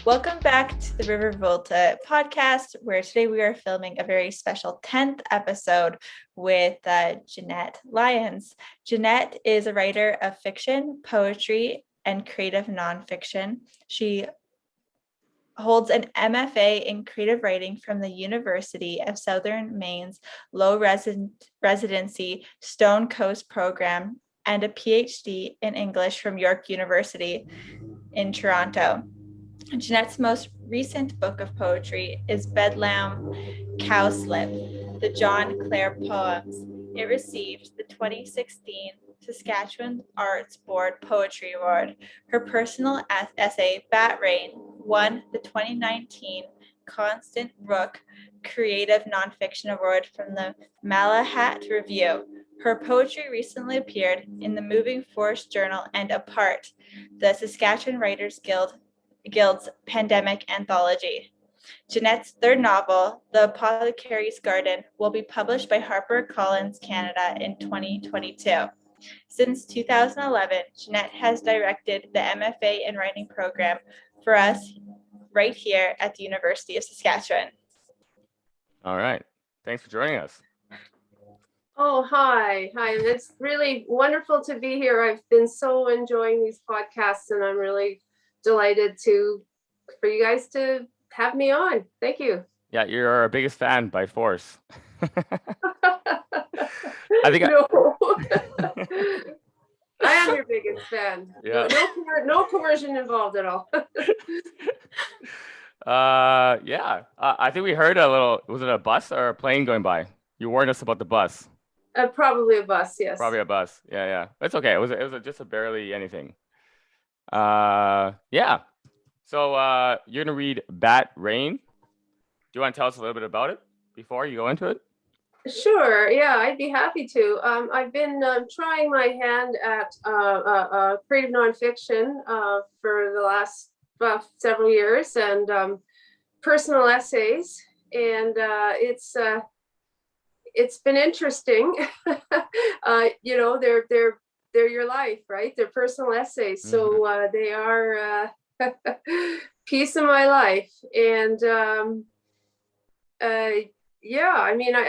Welcome back to the River Volta podcast, where today we are filming a very special 10th episode with Jeanette Lynes. Jeanette is a writer of fiction, poetry, and creative nonfiction. She holds an MFA in creative writing from the University of Southern Maine's low-residency Stonecoast program and a PhD in English from York University in Toronto. Jeanette's most recent book of poetry is Bedlam Cowslip, the John Clare Poems. It received the 2016 Saskatchewan Arts Board Poetry Award. Her personal essay, Bat Rain, won the 2019 Constance Rooke Creative Nonfiction Award from the Malahat Review. Her poetry recently appeared in the Moving Force Journal and Apart, the Saskatchewan Writers Guild's pandemic anthology. Jeanette's third novel, The Apothecary's Garden, will be published by HarperCollins Canada in 2022. Since 2011, Jeanette has directed the MFA in Writing program for us right here at the University of Saskatchewan. All right. Thanks for joining us. Oh, hi. It's really wonderful to be here. I've been so enjoying these podcasts, and I'm really delighted for you guys to have me on. Thank you. Yeah, you're our biggest fan by force. I think no. I am your biggest fan. Yeah. No coercion involved at all. Yeah. I think we heard a little. Was it a bus or a plane going by? You warned us about the bus. Probably a bus. Yes. Probably a bus. Yeah. It's okay. It was just a barely anything. Yeah. So you're gonna read Bat Rain. Do you want to tell us a little bit about it before you go into it? Sure. Yeah, I'd be happy to. I've been trying my hand at creative nonfiction for the last several years, and personal essays, and it's been interesting. They're your life, right? They're personal essays, so they are piece of my life, and I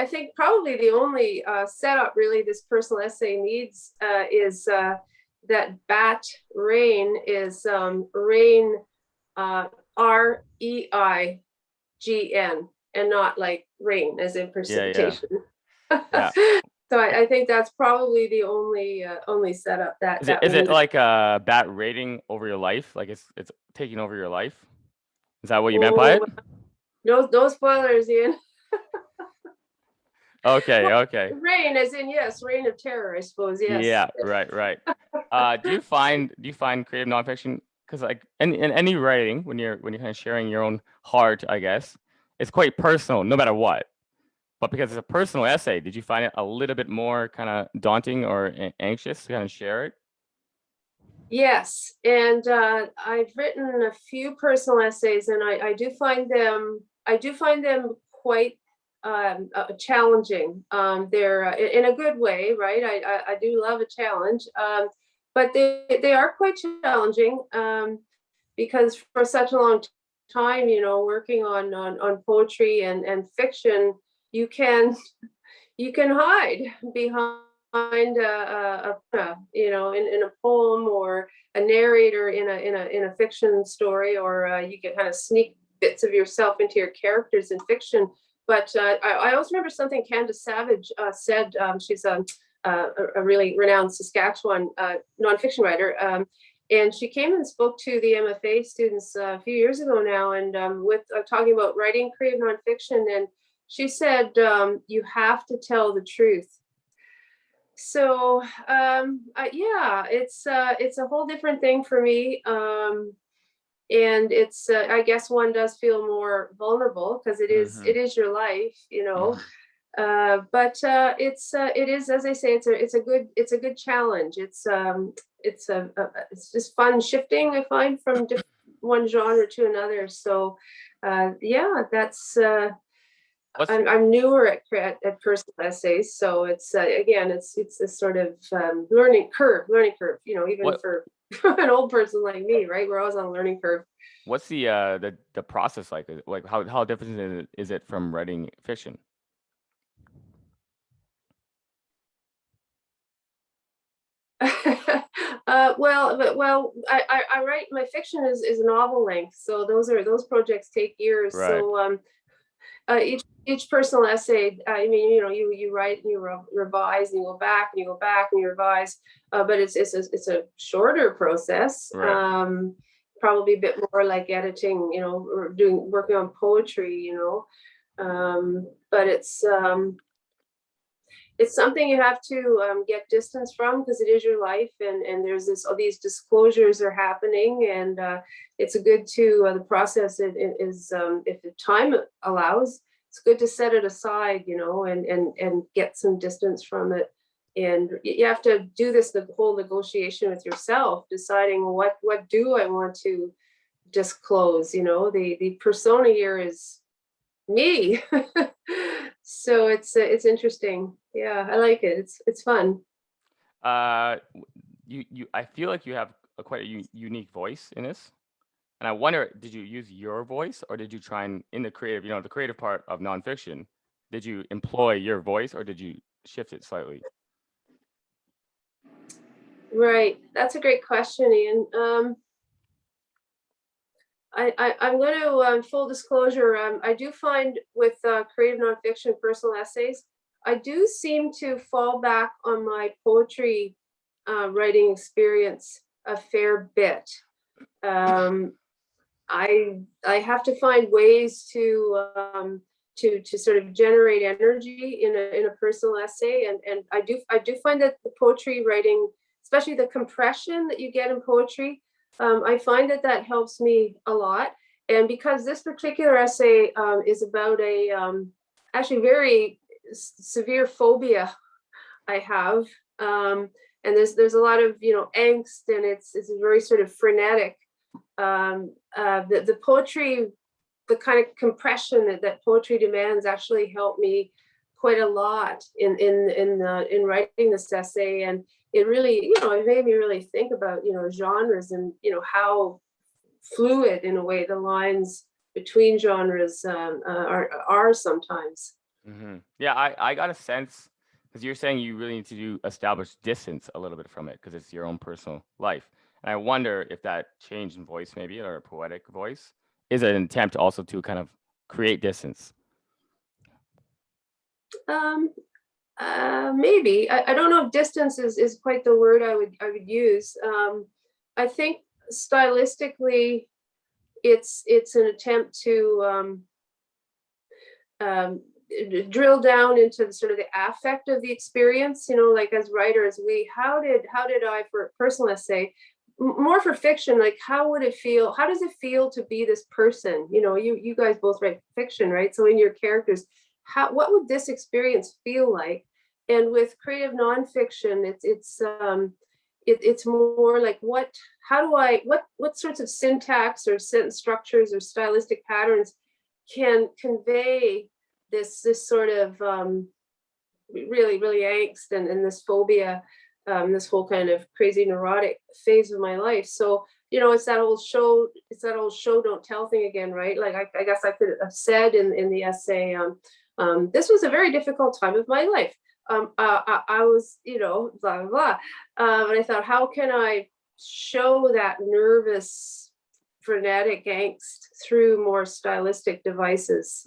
think probably the only setup really this personal essay needs is that Bat Rain is rain, REIGN, and not like rain as in precipitation. Yeah. So I think that's probably the only setup that is it like a bat raiding over your life? Like it's taking over your life? Is that what you meant by it? No spoilers, Ian. Okay. Rain, as in yes, reign of terror, I suppose. Yes. Yeah. Right. Do you find creative nonfiction, because like in any writing, when you're kind of sharing your own heart, I guess it's quite personal, no matter what. But because it's a personal essay, did you find it a little bit more kind of daunting or anxious to kind of share it? Yes, and I've written a few personal essays, and I do find them quite challenging. They're in a good way, right? I do love a challenge, but they are quite challenging because for such a long time, working on poetry and fiction, you can hide behind in a poem, or a narrator in a fiction story, or you can kind of sneak bits of yourself into your characters in fiction. But I also remember something Candace Savage said. She's a really renowned Saskatchewan nonfiction writer, and she came and spoke to the MFA students a few years ago now, and with talking about writing creative nonfiction, and she said you have to tell the truth. So it's a whole different thing for me, and it's I guess one does feel more vulnerable because it is your life, but it is, as I say, it's a good challenge. It's just fun shifting, I find, from one genre to another. So that's. I'm newer at personal essays, so it's again it's a sort of learning curve, even for an old person like me, right? We're always on a learning curve. What's the process like? Like how different is it from writing fiction? I write, my fiction is novel length, so those projects take years. Right. So each personal essay, I mean, you write and you revise and you go back and you go back and you revise, but it's a shorter process. Right. Probably a bit more like editing, or working on poetry, but it's something you have to get distance from, because it is your life, and there's all these disclosures are happening, and it's a good to the process is if the time allows, it's good to set it aside, and get some distance from it. And you have to do this, the whole negotiation with yourself, deciding what do I want to disclose. The persona here is me. So it's interesting. Yeah, I like it. It's fun. You I feel like you have quite a unique voice in this, and I wonder, did you use your voice, or did you try and in the creative, the creative part of nonfiction, did you employ your voice, or did you shift it slightly? Right, that's a great question, Ian. I'm going to full disclosure. I do find with creative nonfiction, personal essays, I do seem to fall back on my poetry writing experience a fair bit. I have to find ways to sort of generate energy in a personal essay, and I do find that the poetry writing, especially the compression that you get in poetry, I find that helps me a lot. And because this particular essay is about a actually very severe phobia I have, and there's a lot of angst, and it's very sort of frenetic. The poetry, the kind of compression that poetry demands, actually helped me quite a lot in writing this essay. And it really, it made me really think about, genres, and, how fluid in a way the lines between genres are sometimes. Mm-hmm. Yeah, I got a sense, because you're saying you really need to establish distance a little bit from it, because it's your own personal life. And I wonder if that change in voice, maybe, or a poetic voice, is an attempt also to kind of create distance. Maybe. I don't know if distance is quite the word I would use. I think stylistically, it's an attempt to drill down into sort of the affect of the experience. Like as writers, how did I, for personal essay, more for fiction, like how would it feel? How does it feel to be this person? You guys both write fiction, right? So in your characters, what would this experience feel like? And with creative nonfiction, it's more like what sorts of syntax or sentence structures or stylistic patterns can convey this sort of really angst and this phobia, this whole kind of crazy neurotic phase of my life. So it's that old show don't tell thing again, right? Like I guess I could have said in the essay, this was a very difficult time of my life. I was, blah, blah, blah. And I thought, how can I show that nervous, frenetic angst through more stylistic devices,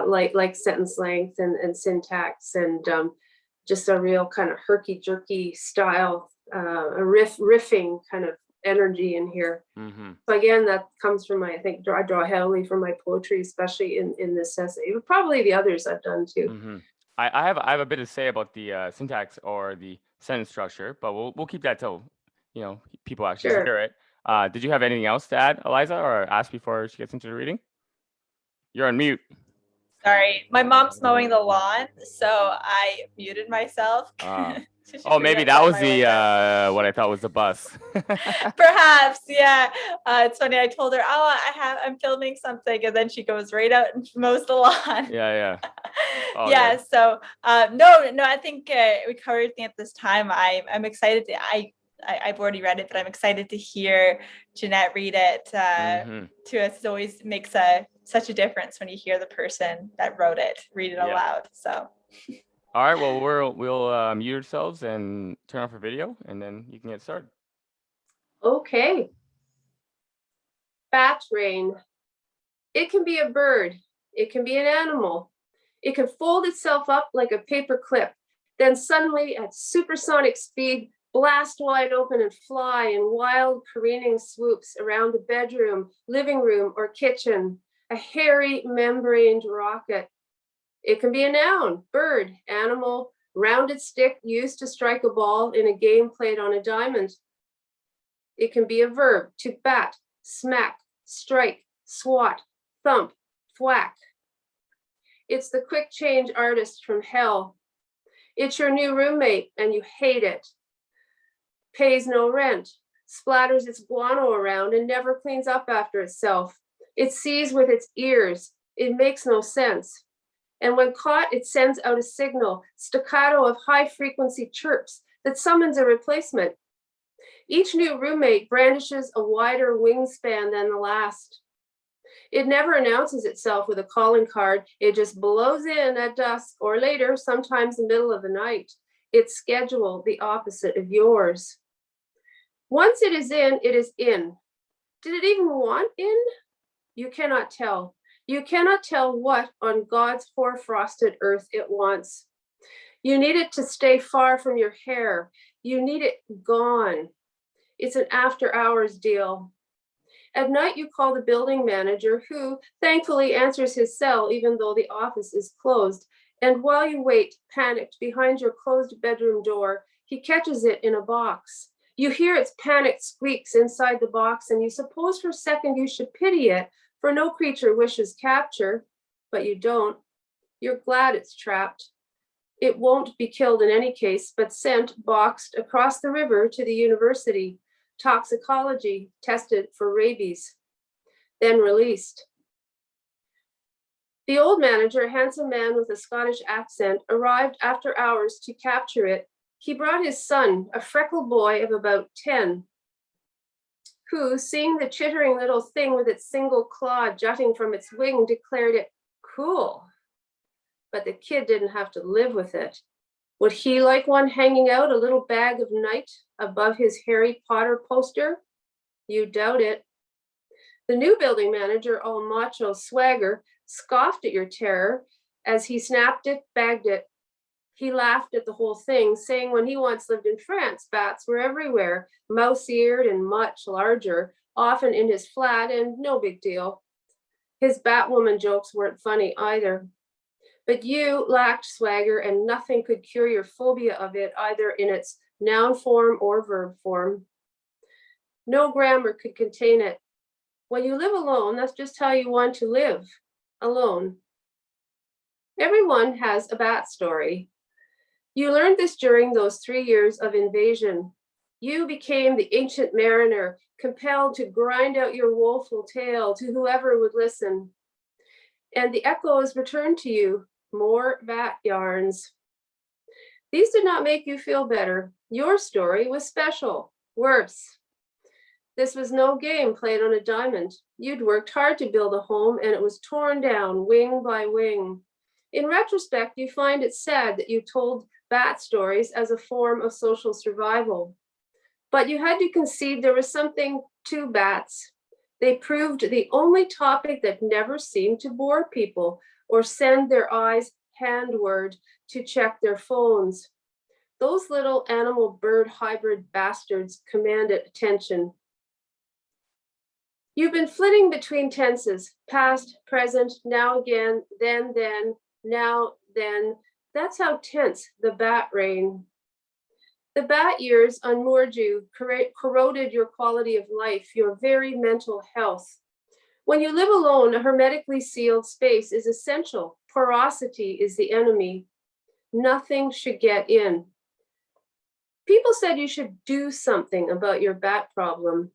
like sentence length and syntax, and just a real kind of herky-jerky style, a riffing kind of energy in here. So again, that comes from I draw heavily from my poetry, especially in this essay, but probably the others I've done too. I have a bit to say about the syntax or the sentence structure, but we'll keep that till people actually hear it. Did you have anything else to add, Eliza, or ask before she gets into the reading? You're on mute. Sorry, my mom's mowing the lawn, so I muted myself. Oh, maybe that was the what I thought was the bus. Perhaps, yeah. It's funny. I told her, I'm filming something, and then she goes right out and mows the lawn. Yeah. Oh, yeah. yeah. So no, I think we covered everything at this time. I'm excited. I I've already read it, but I'm excited to hear Jeanette read it to us. It always makes such a difference when you hear the person that wrote it read it aloud. So. All right, well, we'll mute ourselves and turn off our video, and then you can get started. Okay. Bat rain. It can be a bird. It can be an animal. It can fold itself up like a paper clip, then suddenly at supersonic speed, blast wide open and fly in wild careening swoops around the bedroom, living room, or kitchen, a hairy membraned rocket. It can be a noun, bird, animal, rounded stick used to strike a ball in a game played on a diamond. It can be a verb, to bat, smack, strike, swat, thump, thwack. It's the quick change artist from hell. It's your new roommate and you hate it. Pays no rent, splatters its guano around and never cleans up after itself. It sees with its ears. It makes no sense. And when caught, it sends out a signal, staccato of high-frequency chirps that summons a replacement. Each new roommate brandishes a wider wingspan than the last. It never announces itself with a calling card. It just blows in at dusk or later, sometimes the middle of the night. Its schedule the opposite of yours. Once it is in, it is in. Did it even want in? You cannot tell. You cannot tell what on God's hoar-frosted earth it wants. You need it to stay far from your hair. You need it gone. It's an after-hours deal. At night, you call the building manager, who thankfully answers his cell even though the office is closed. And while you wait, panicked, behind your closed bedroom door, he catches it in a box. You hear its panicked squeaks inside the box, and you suppose for a second you should pity it, for no creature wishes capture, but you don't. You're glad it's trapped. It won't be killed in any case, but sent, boxed, across the river to the university. Toxicology, tested for rabies, then released. The old manager, a handsome man with a Scottish accent, arrived after hours to capture it. He brought his son, a freckled boy of about 10, who, seeing the chittering little thing with its single claw jutting from its wing, declared it cool. But the kid didn't have to live with it. Would he like one hanging out, a little bag of night, above his Harry Potter poster? You doubt it. The new building manager, all macho swagger, scoffed at your terror as he snapped it, bagged it. He laughed at the whole thing, saying when he once lived in France, bats were everywhere, mouse-eared and much larger, often in his flat, and no big deal. His Batwoman jokes weren't funny either. But you lacked swagger, and nothing could cure your phobia of it, either in its noun form or verb form. No grammar could contain it. When you live alone, that's just how you want to live, alone. Everyone has a bat story. You learned this during those 3 years of invasion. You became the ancient mariner, compelled to grind out your woeful tale to whoever would listen. And the echoes returned to you, more bat yarns. These did not make you feel better. Your story was special, worse. This was no game played on a diamond. You'd worked hard to build a home, and it was torn down wing by wing. In retrospect, you find it sad that you told bat stories as a form of social survival. But you had to concede there was something to bats. They proved the only topic that never seemed to bore people or send their eyes handward to check their phones. Those little animal-bird hybrid bastards commanded attention. You've been flitting between tenses, past, present, now again, then, now, then. That's how tense the bat rain. The bat years unmoored you, corroded your quality of life, your very mental health. When you live alone, a hermetically sealed space is essential. Porosity is the enemy. Nothing should get in. People said you should do something about your bat problem.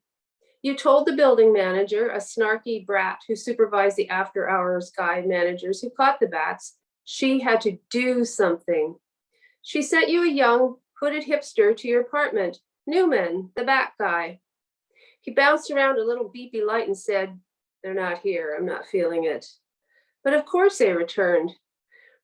You told the building manager, a snarky brat who supervised the after-hours guy managers who caught the bats, she had to do something. She sent you a young, hooded hipster to your apartment, Newman, the bat guy. He bounced around a little beepy light and said, "They're not here. I'm not feeling it." But of course they returned.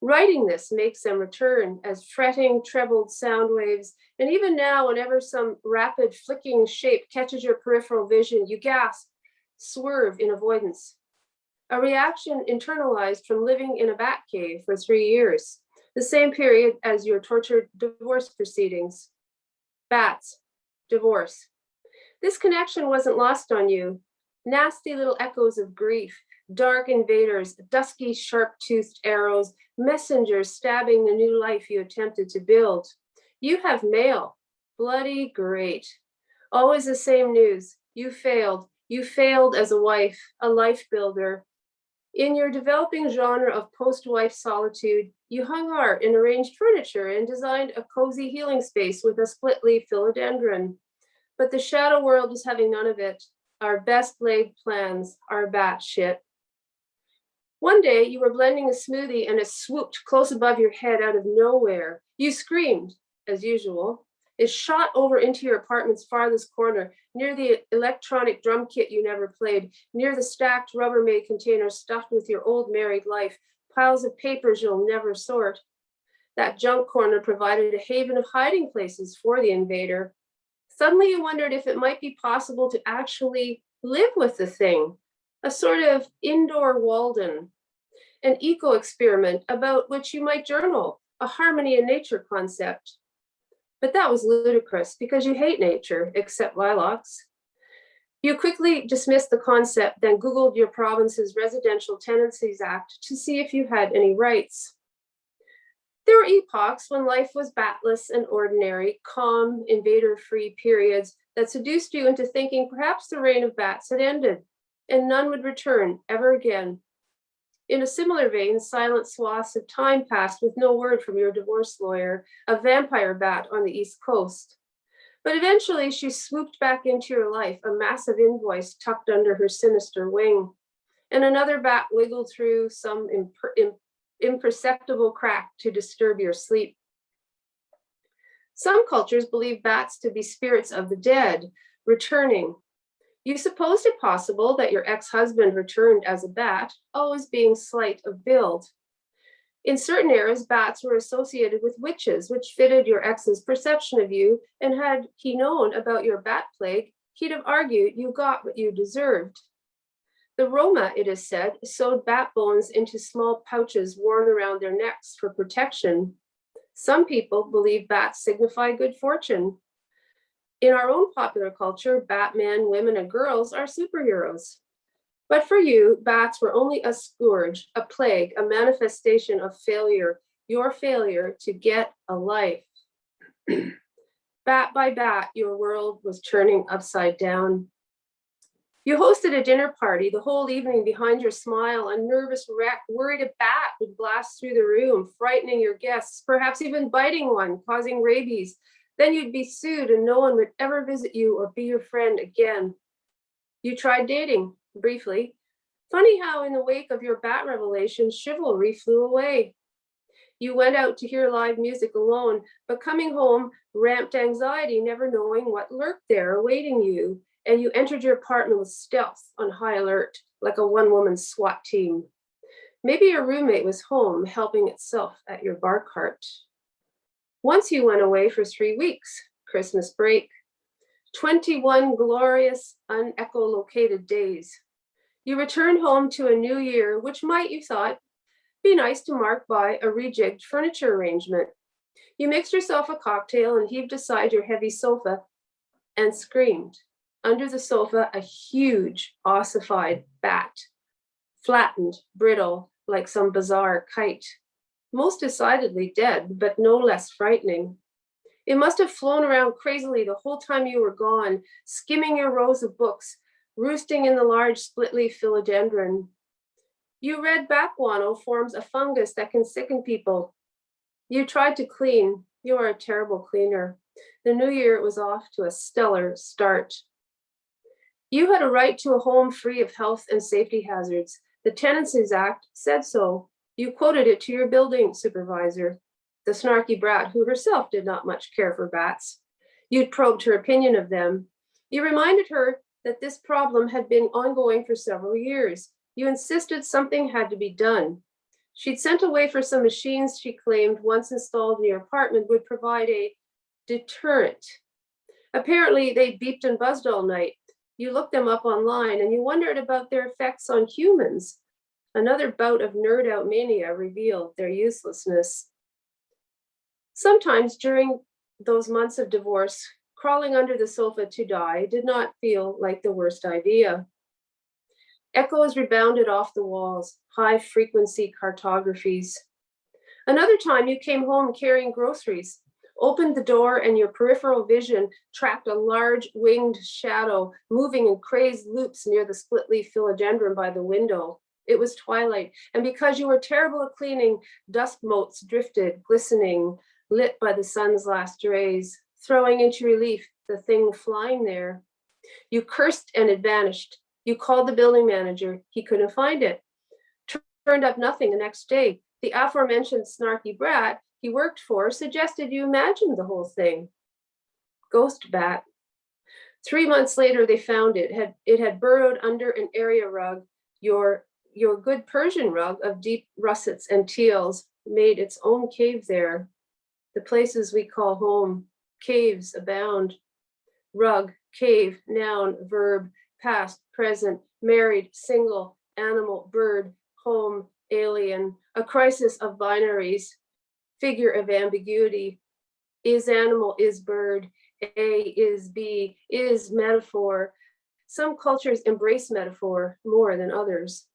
Writing this makes them return as fretting, trebled sound waves. And even now, whenever some rapid flicking shape catches your peripheral vision, you gasp, swerve in avoidance. A reaction internalized from living in a bat cave for 3 years, the same period as your tortured divorce proceedings. Bats, divorce. This connection wasn't lost on you. Nasty little echoes of grief, dark invaders, dusky, sharp-toothed arrows, messengers stabbing the new life you attempted to build. You have mail. Bloody great. Always the same news. You failed. You failed as a wife, a life builder. In your developing genre of post-wife solitude, you hung art and arranged furniture and designed a cozy healing space with a split-leaf philodendron. But the shadow world was having none of it. Our best laid plans are batshit. One day you were blending a smoothie and it swooped close above your head out of nowhere. You screamed, as usual. It shot over into your apartment's farthest corner, near the electronic drum kit you never played, near the stacked Rubbermaid containers stuffed with your old married life, piles of papers you'll never sort. That junk corner provided a haven of hiding places for the invader. Suddenly you wondered if it might be possible to actually live with the thing, a sort of indoor Walden, an eco-experiment about which you might journal, a harmony in nature concept. But that was ludicrous because you hate nature, except lilacs. You quickly dismissed the concept, then Googled your province's Residential Tenancies Act to see if you had any rights. There were epochs when life was batless and ordinary, calm, invader-free periods that seduced you into thinking perhaps the reign of bats had ended, and none would return ever again. In a similar vein, silent swaths of time passed with no word from your divorce lawyer, a vampire bat on the East Coast. But eventually she swooped back into your life, a massive invoice tucked under her sinister wing, and another bat wiggled through some imperceptible crack to disturb your sleep. Some cultures believe bats to be spirits of the dead, returning. You supposed it possible that your ex-husband returned as a bat, always being slight of build. In certain eras, bats were associated with witches, which fitted your ex's perception of you, and had he known about your bat plague, he'd have argued you got what you deserved. The Roma, it is said, sewed bat bones into small pouches worn around their necks for protection. Some people believe bats signify good fortune. In our own popular culture, Batman, women, and girls are superheroes. But for you, bats were only a scourge, a plague, a manifestation of failure, your failure to get a life. Bat by bat, your world was turning upside down. You hosted a dinner party the whole evening behind your smile. A nervous wreck worried a bat would blast through the room, frightening your guests, perhaps even biting one, causing rabies. Then you'd be sued and no one would ever visit you or be your friend again. You tried dating, briefly. Funny how in the wake of your bat revelation, chivalry flew away. You went out to hear live music alone, but coming home ramped anxiety, never knowing what lurked there awaiting you. And you entered your apartment with stealth, on high alert, like a one-woman SWAT team. Maybe your roommate was home, helping itself at your bar cart. Once you went away for 3 weeks, Christmas break. 21 glorious, unecholocated days. You returned home to a new year, which might, you thought, be nice to mark by a rejigged furniture arrangement. You mixed yourself a cocktail and heaved aside your heavy sofa and screamed. Under the sofa, a huge, ossified bat, flattened, brittle, like some bizarre kite. Most decidedly dead, but no less frightening. It must have flown around crazily the whole time you were gone, skimming your rows of books, roosting in the large split-leaf philodendron. You read bat guano forms a fungus that can sicken people. You tried to clean. You are a terrible cleaner. The new year was off to a stellar start. You had a right to a home free of health and safety hazards. The Tenancies Act said so. You quoted it to your building supervisor, the snarky brat who herself did not much care for bats. You'd probed her opinion of them. You reminded her that this problem had been ongoing for several years. You insisted something had to be done. She'd sent away for some machines she claimed, once installed in your apartment, would provide a deterrent. Apparently, they beeped and buzzed all night. You looked them up online and you wondered about their effects on humans. Another bout of nerd out mania revealed their uselessness. Sometimes during those months of divorce, crawling under the sofa to die did not feel like the worst idea. Echoes rebounded off the walls, high frequency cartographies. Another time you came home carrying groceries, opened the door, and your peripheral vision tracked a large winged shadow moving in crazed loops near the split-leaf philodendron by the window. It was twilight, and because you were terrible at cleaning, dust motes drifted, glistening, lit by the sun's last rays, throwing into relief the thing flying there. You cursed and it vanished. You called the building manager. He couldn't find it. Turned up nothing the next day. The aforementioned snarky brat he worked for suggested you imagine the whole thing. Ghost bat. 3 months later, they found it. It had burrowed under an area rug. Your good Persian rug of deep russets and teals made its own cave there. The places we call home, caves abound. Rug, cave, noun, verb, past, present, married, single, animal, bird, home, alien, a crisis of binaries, figure of ambiguity, is animal, is bird, A is B, is metaphor. Some cultures embrace metaphor more than others.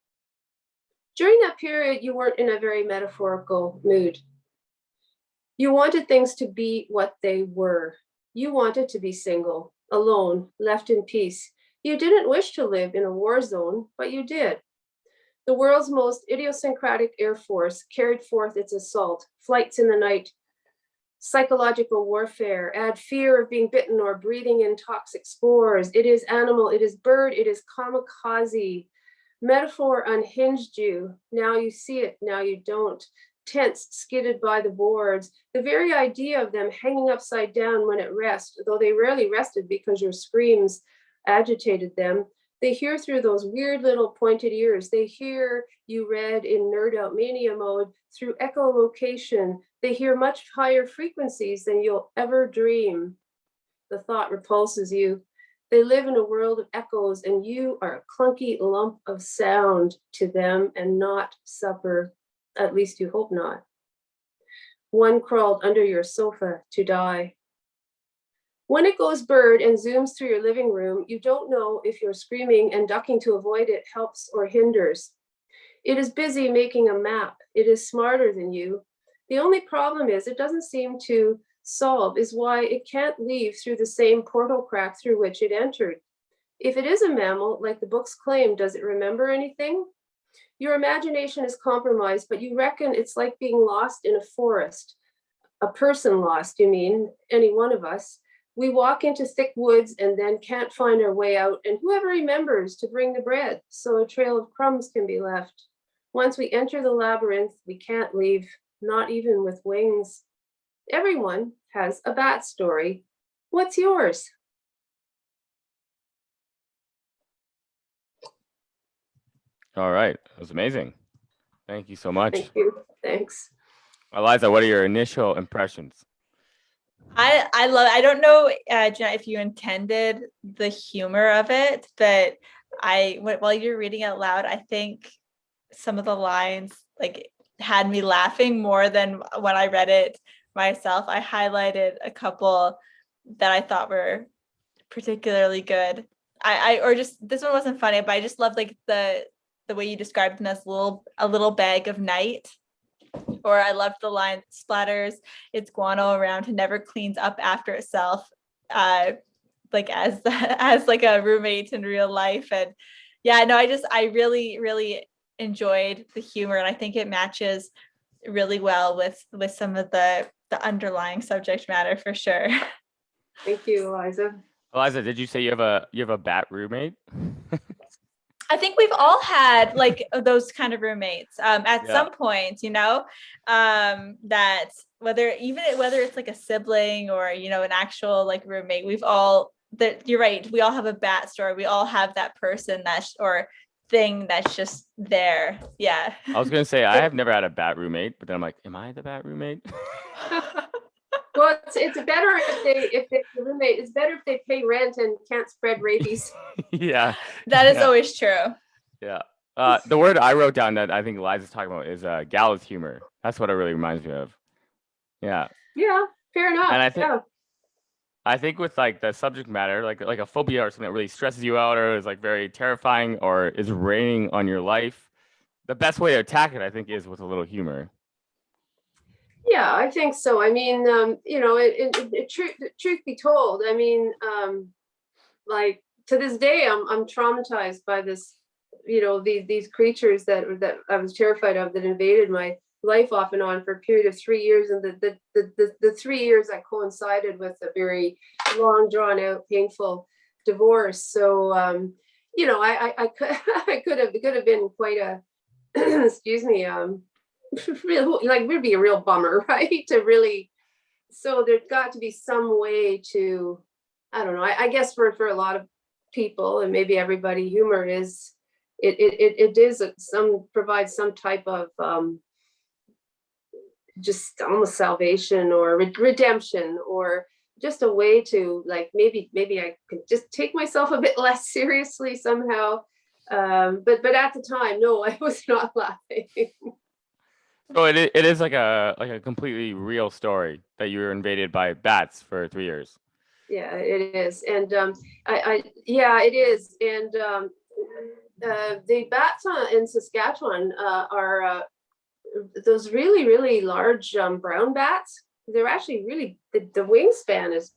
During that period, you weren't in a very metaphorical mood. You wanted things to be what they were. You wanted to be single, alone, left in peace. You didn't wish to live in a war zone, but you did. The world's most idiosyncratic air force carried forth its assault, flights in the night, psychological warfare, add fear of being bitten or breathing in toxic spores. It is animal, it is bird, it is kamikaze. Metaphor unhinged you. Now you see it, now you don't. Tents skidded by the boards. The very idea of them hanging upside down when at rest, though they rarely rested because your screams agitated them, they hear through those weird little pointed ears. They hear you read in nerd out mania mode through echolocation. They hear much higher frequencies than you'll ever dream. The thought repulses you. They live in a world of echoes, and you are a clunky lump of sound to them and not supper. At least you hope not. One crawled under your sofa to die. When it goes bird and zooms through your living room, you don't know if your screaming and ducking to avoid it helps or hinders. It is busy making a map. It is smarter than you. The only problem is it doesn't seem to solve is why it can't leave through the same portal crack through which it entered. If it is a mammal, like the books claim, does it remember anything? Your imagination is compromised, but you reckon it's like being lost in a forest. A person lost, you mean, any one of us. We walk into thick woods and then can't find our way out, and whoever remembers to bring the bread so a trail of crumbs can be left. Once we enter the labyrinth, we can't leave, not even with wings. Everyone has a bat story. What's yours? All right. That was amazing. Thank you so much. Thank you. Thanks. Eliza, what are your initial impressions? I love it. I don't know, Jeanette, if you intended the humor of it, but while you're reading out loud, I think some of the lines like had me laughing more than when I read it myself. I highlighted a couple that I thought were particularly good. Or just this one wasn't funny, but I just loved like the way you described them as a little bag of night. Or I loved the line, splatters its guano around and never cleans up after itself, like as like a roommate in real life. And yeah, no, I really, really enjoyed the humor, and I think it matches really well with some of the underlying subject matter for sure. Thank you, Eliza. Eliza, did you say you have a bat roommate? I think we've all had like those kind of roommates at some point, that whether it's like a sibling or, an actual like roommate, you're right. We all have a bat story. We all have that person or thing that's just there. Yeah. I was going to say, I have never had a bat roommate, but then I'm like, am I the bat roommate? Well, it's better if they roommate. It's better if they pay rent and can't spread rabies. Yeah, that is always true. Yeah, the word I wrote down that I think Liza's talking about is gallows humor. That's what it really reminds me of. Yeah. Yeah, fair enough. And I think with like the subject matter, like a phobia or something that really stresses you out, or is like very terrifying, or is raining on your life, the best way to attack it, I think, is with a little humor. Yeah, I think so. I mean, truth be told, I mean, like to this day, I'm traumatized by this, these creatures that I was terrified of that invaded my life off and on for a period of 3 years, and the 3 years that coincided with a very long, drawn out, painful divorce. So, I could have been quite a, excuse me, real, like, would be a real bummer, right? So there's got to be some way to, I don't know, I guess for a lot of people, and maybe everybody, humor is, it is provides some type of just almost salvation or redemption, or just a way to, like, maybe I could just take myself a bit less seriously somehow. But at the time, no, I was not laughing. So it is like a completely real story that you were invaded by bats for 3 years. Yeah, it is, and it is, and the bats in Saskatchewan are those really, really large brown bats. They're actually really, the wingspan is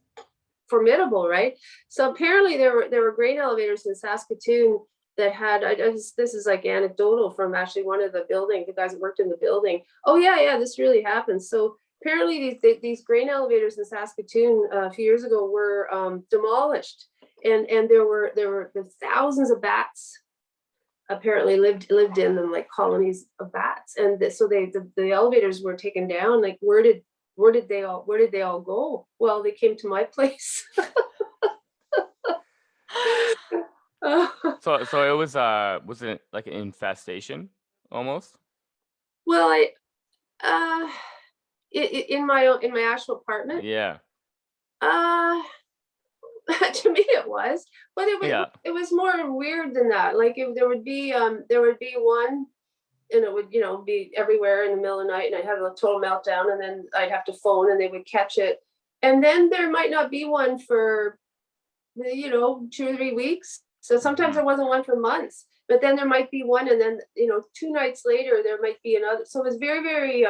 formidable, right? So apparently there were grain elevators in Saskatoon that had, this is like anecdotal from actually one of the guys that worked in the building. Oh yeah, this really happened. So apparently these grain elevators in Saskatoon a few years ago were demolished, and there were thousands of bats apparently lived in them, like colonies of bats. And so the elevators were taken down. Like, where did they all go? Well, they came to my place. So it was it like an infestation almost? Well, in my actual apartment. Yeah. To me it was, but it was more weird than that. Like, there would be one, and it would be everywhere in the middle of the night, and I'd have a total meltdown, and then I'd have to phone, and they would catch it, and then there might not be one for 2 or 3 weeks. So sometimes there wasn't one for months, but then there might be one, and then 2 nights later there might be another. So it was very, very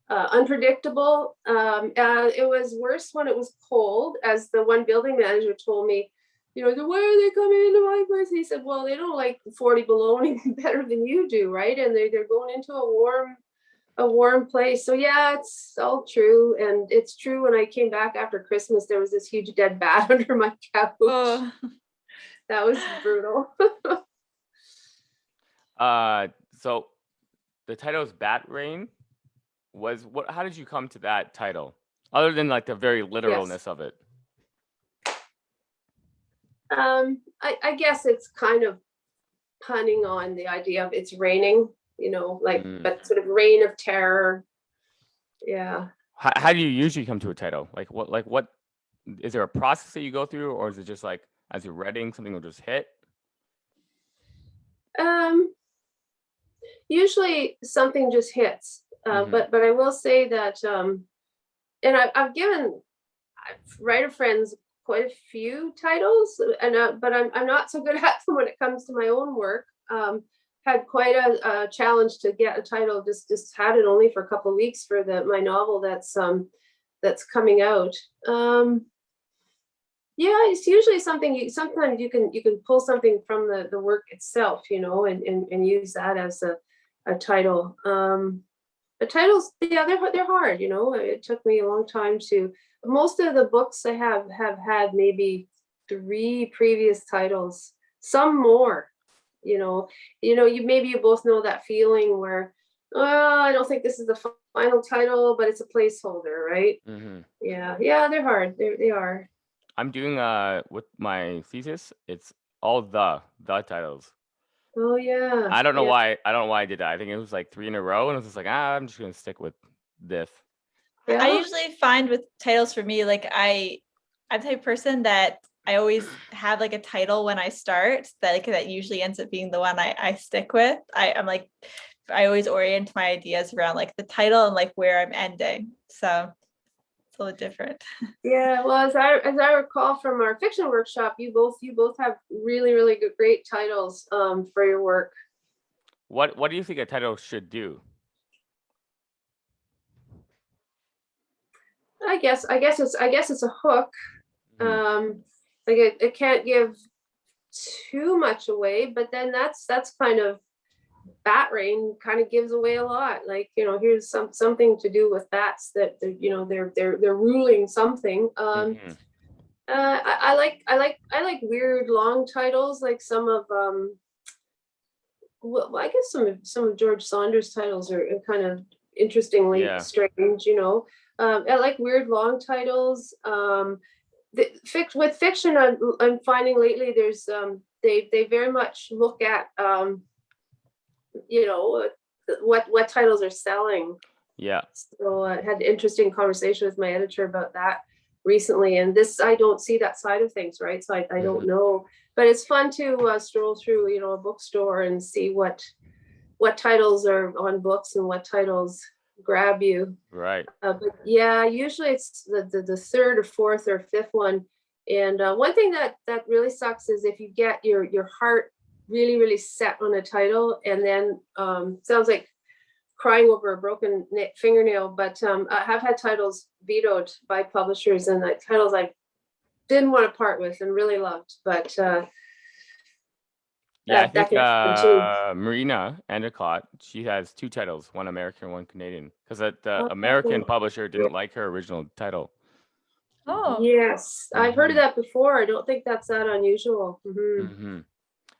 unpredictable. It was worse when it was cold, as the one building manager told me. Why are they coming into my place? He said, well, they don't like 40 below any better than you do, right? And they're going into a warm place. So yeah, it's all true. And it's true, when I came back after Christmas, there was this huge dead bat under my couch. Oh. That was brutal. So the title is Bat Rain. How did you come to that title, other than like the very literalness of it? I guess it's kind of punning on the idea of it's raining, that sort of reign of terror. Yeah. How do you usually come to a title? Like what is there a process that you go through, or is it just like as you're reading, something will just hit? Usually something just hits. But I will say that, and I've given writer friends quite a few titles, and but I'm not so good at them when it comes to my own work. Had quite a challenge to get a title. Just had it only for a couple of weeks for my novel that's coming out. Yeah, it's usually something. Sometimes you can pull something from the work itself, and use that as a title. The titles, yeah, they're hard. It took me a long time to. Most of the books I have had maybe 3 previous titles, some more. You both know that feeling where, well, I don't think this is the final title, but it's a placeholder, right? Mm-hmm. Yeah, they're hard. They are. I'm doing with my thesis, it's all the titles. Oh yeah. I don't know why I did that. I think it was like 3 in a row, and I was just like, I'm just gonna stick with this. Yeah. I usually find with titles for me, like I'm the type of person that I always have like a title when I start that usually ends up being the one I stick with. I'm like, I always orient my ideas around like the title and like where I'm ending. So it's a little different. Yeah, well, as I recall from our fiction workshop, you both have really, really great titles for your work. What do you think a title should do? I guess it's a hook. Like it can't give too much away, but then that's kind of bat rain kind of gives away a lot. Like, here's something to do with bats that they're ruling something. I like weird long titles, like some of well, I guess some of George Saunders' titles are kind of interestingly strange. I like weird long titles. With fiction, I'm finding lately there's they very much look at what titles are selling. Yeah. So I had an interesting conversation with my editor about that recently, and I don't see that side of things, right? So I don't know, but it's fun to stroll through a bookstore and see what titles are on books and what titles grab you, right? But yeah, usually it's the third or fourth or fifth one. And one thing that really sucks is if you get your heart really, really set on a title, and then sounds like crying over a broken fingernail, but I have had titles vetoed by publishers, and the titles I didn't want to part with and really loved, but I think Marina Endicott, she has 2 titles, one American, one Canadian, because the American publisher didn't like her original title. Oh yes, I've heard of that before. I don't think that's that unusual.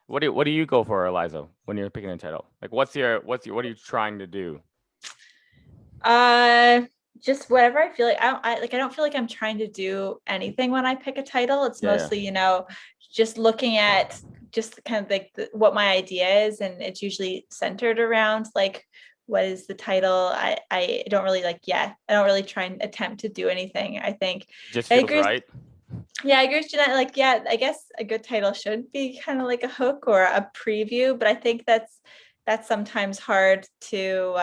What do you go for, Eliza, when you're picking a title? Like, what are you trying to do? Just whatever I feel like. I don't feel like I'm trying to do anything when I pick a title. It's mostly, just looking at just kind of like what my idea is, and it's usually centered around like what is the title. I don't really I don't really try and attempt to do anything. I think just feels right. Yeah, I agree with Jeanette. Like, yeah, I guess a good title should be kind of like a hook or a preview, but I think that's sometimes hard to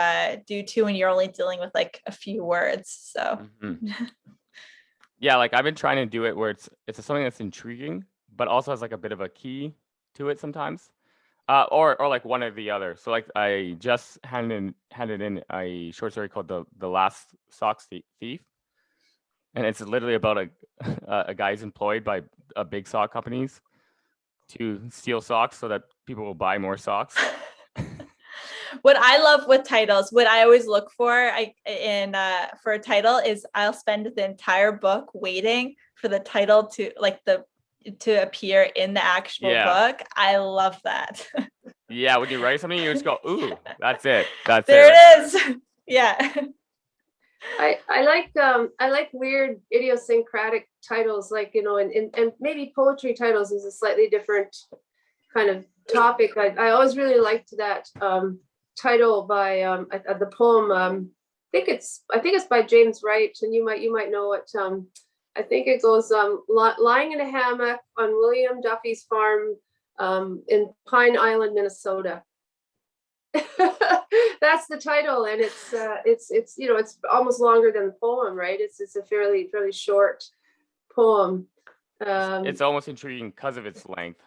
do too when you're only dealing with like a few words. So yeah, like I've been trying to do it where it's something that's intriguing, but also has like a bit of a key to it sometimes, or like one or the other. So like I just handed in a short story called the Last Socks Thief, and it's literally about a guy who's employed by big sock companies to steal socks so that people will buy more socks. What I love with titles, what I always look for for a title is I'll spend the entire book waiting for the title to appear in the actual book. I love that. Yeah, when you write something, you just go, "Ooh, that's it. There it is." Yeah. I like weird idiosyncratic titles, like and maybe poetry titles is a slightly different kind of topic. I always really liked that title by the poem. I think it's by James Wright, and you might know it. I think it goes lying in a hammock on William Duffy's farm in Pine Island, Minnesota. That's the title, and it's almost longer than the poem, right? It's a fairly short poem. It's almost intriguing because of its length.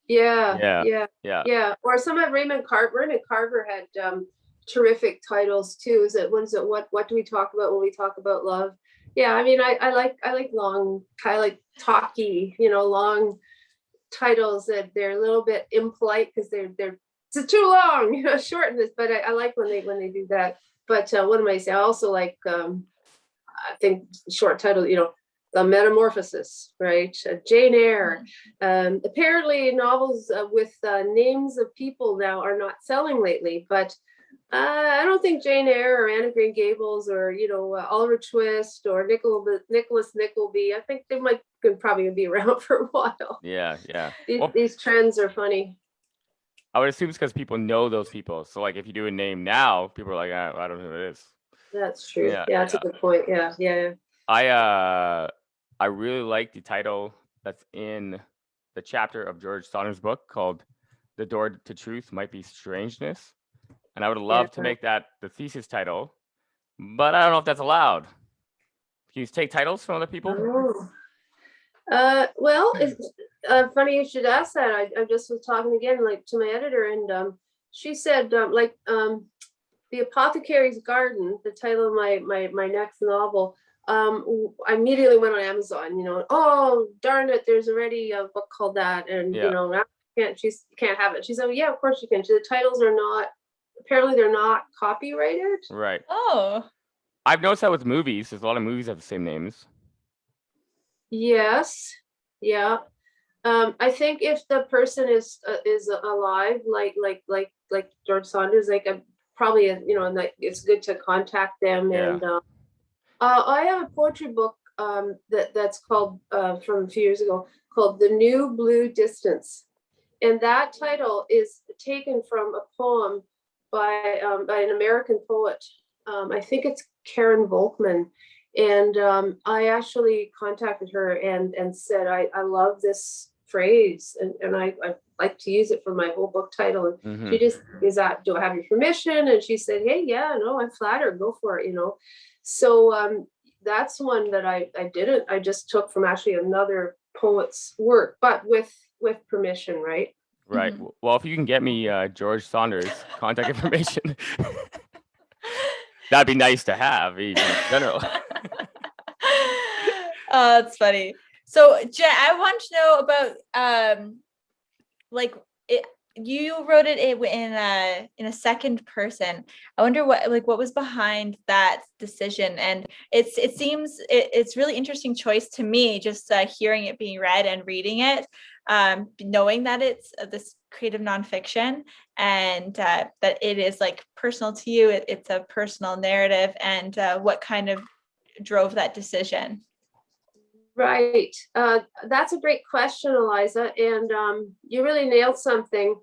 Yeah. Or some of Raymond Carver had terrific titles too. Is it what do we talk about when we talk about love? Yeah, I mean, I like long, kind of like talky, long titles that they're a little bit impolite because they're it's too long, shorten this. But I like when they do that. But what am I saying? I also like I think short title, The Metamorphosis, right? Jane Eyre. Apparently novels with names of people now are not selling lately, but I don't think Jane Eyre or Anne of Green Gables or, Oliver Twist or Nicholas Nickleby, I think they could probably be around for a while. Yeah. These trends are funny. I would assume it's because people know those people. So like if you do a name now, people are like, I don't know who it is. That's true. Yeah, that's a good point. Yeah. I really like the title that's in the chapter of George Saunders' book called "The Door to Truth Might Be Strangeness," and I would love to make that the thesis title, but I don't know if that's allowed. Can you take titles from other people? Well, it's funny you should ask that. I just was talking again, like to my editor, and she said, The Apothecary's Garden, the title of my next novel. I immediately went on Amazon, oh darn it, there's already a book called that, and she can't have it. She said, well, yeah, of course you can. The titles are not, apparently they're not copyrighted. Right. Oh. I've noticed that with movies. There's a lot of movies that have the same names. Yes. Yeah. I think if the person is alive, like George Saunders, probably, it's good to contact them. Yeah. And I have a poetry book that's called from a few years ago called The New Blue Distance, and that title is taken from a poem by an American poet. I think it's Karen Volkman. And I actually contacted her and said, I love this phrase, and I like to use it for my whole book title. And she just, do I have your permission? And she said, hey, yeah, no, I'm flattered, go for it, So that's one that I didn't, I just took from actually another poet's work, but with permission, right? Right. Well, if you can get me George Saunders' contact information, that'd be nice to have in general. Oh, that's funny. So, Jen, I want to know about you wrote it in a second person. I wonder what was behind that decision, and it seems it's really interesting choice to me, just hearing it being read and reading it, knowing that it's this creative nonfiction and that it is like personal to you. It's a personal narrative, and what kind of drove that decision? Right. That's a great question, Eliza. And you really nailed something.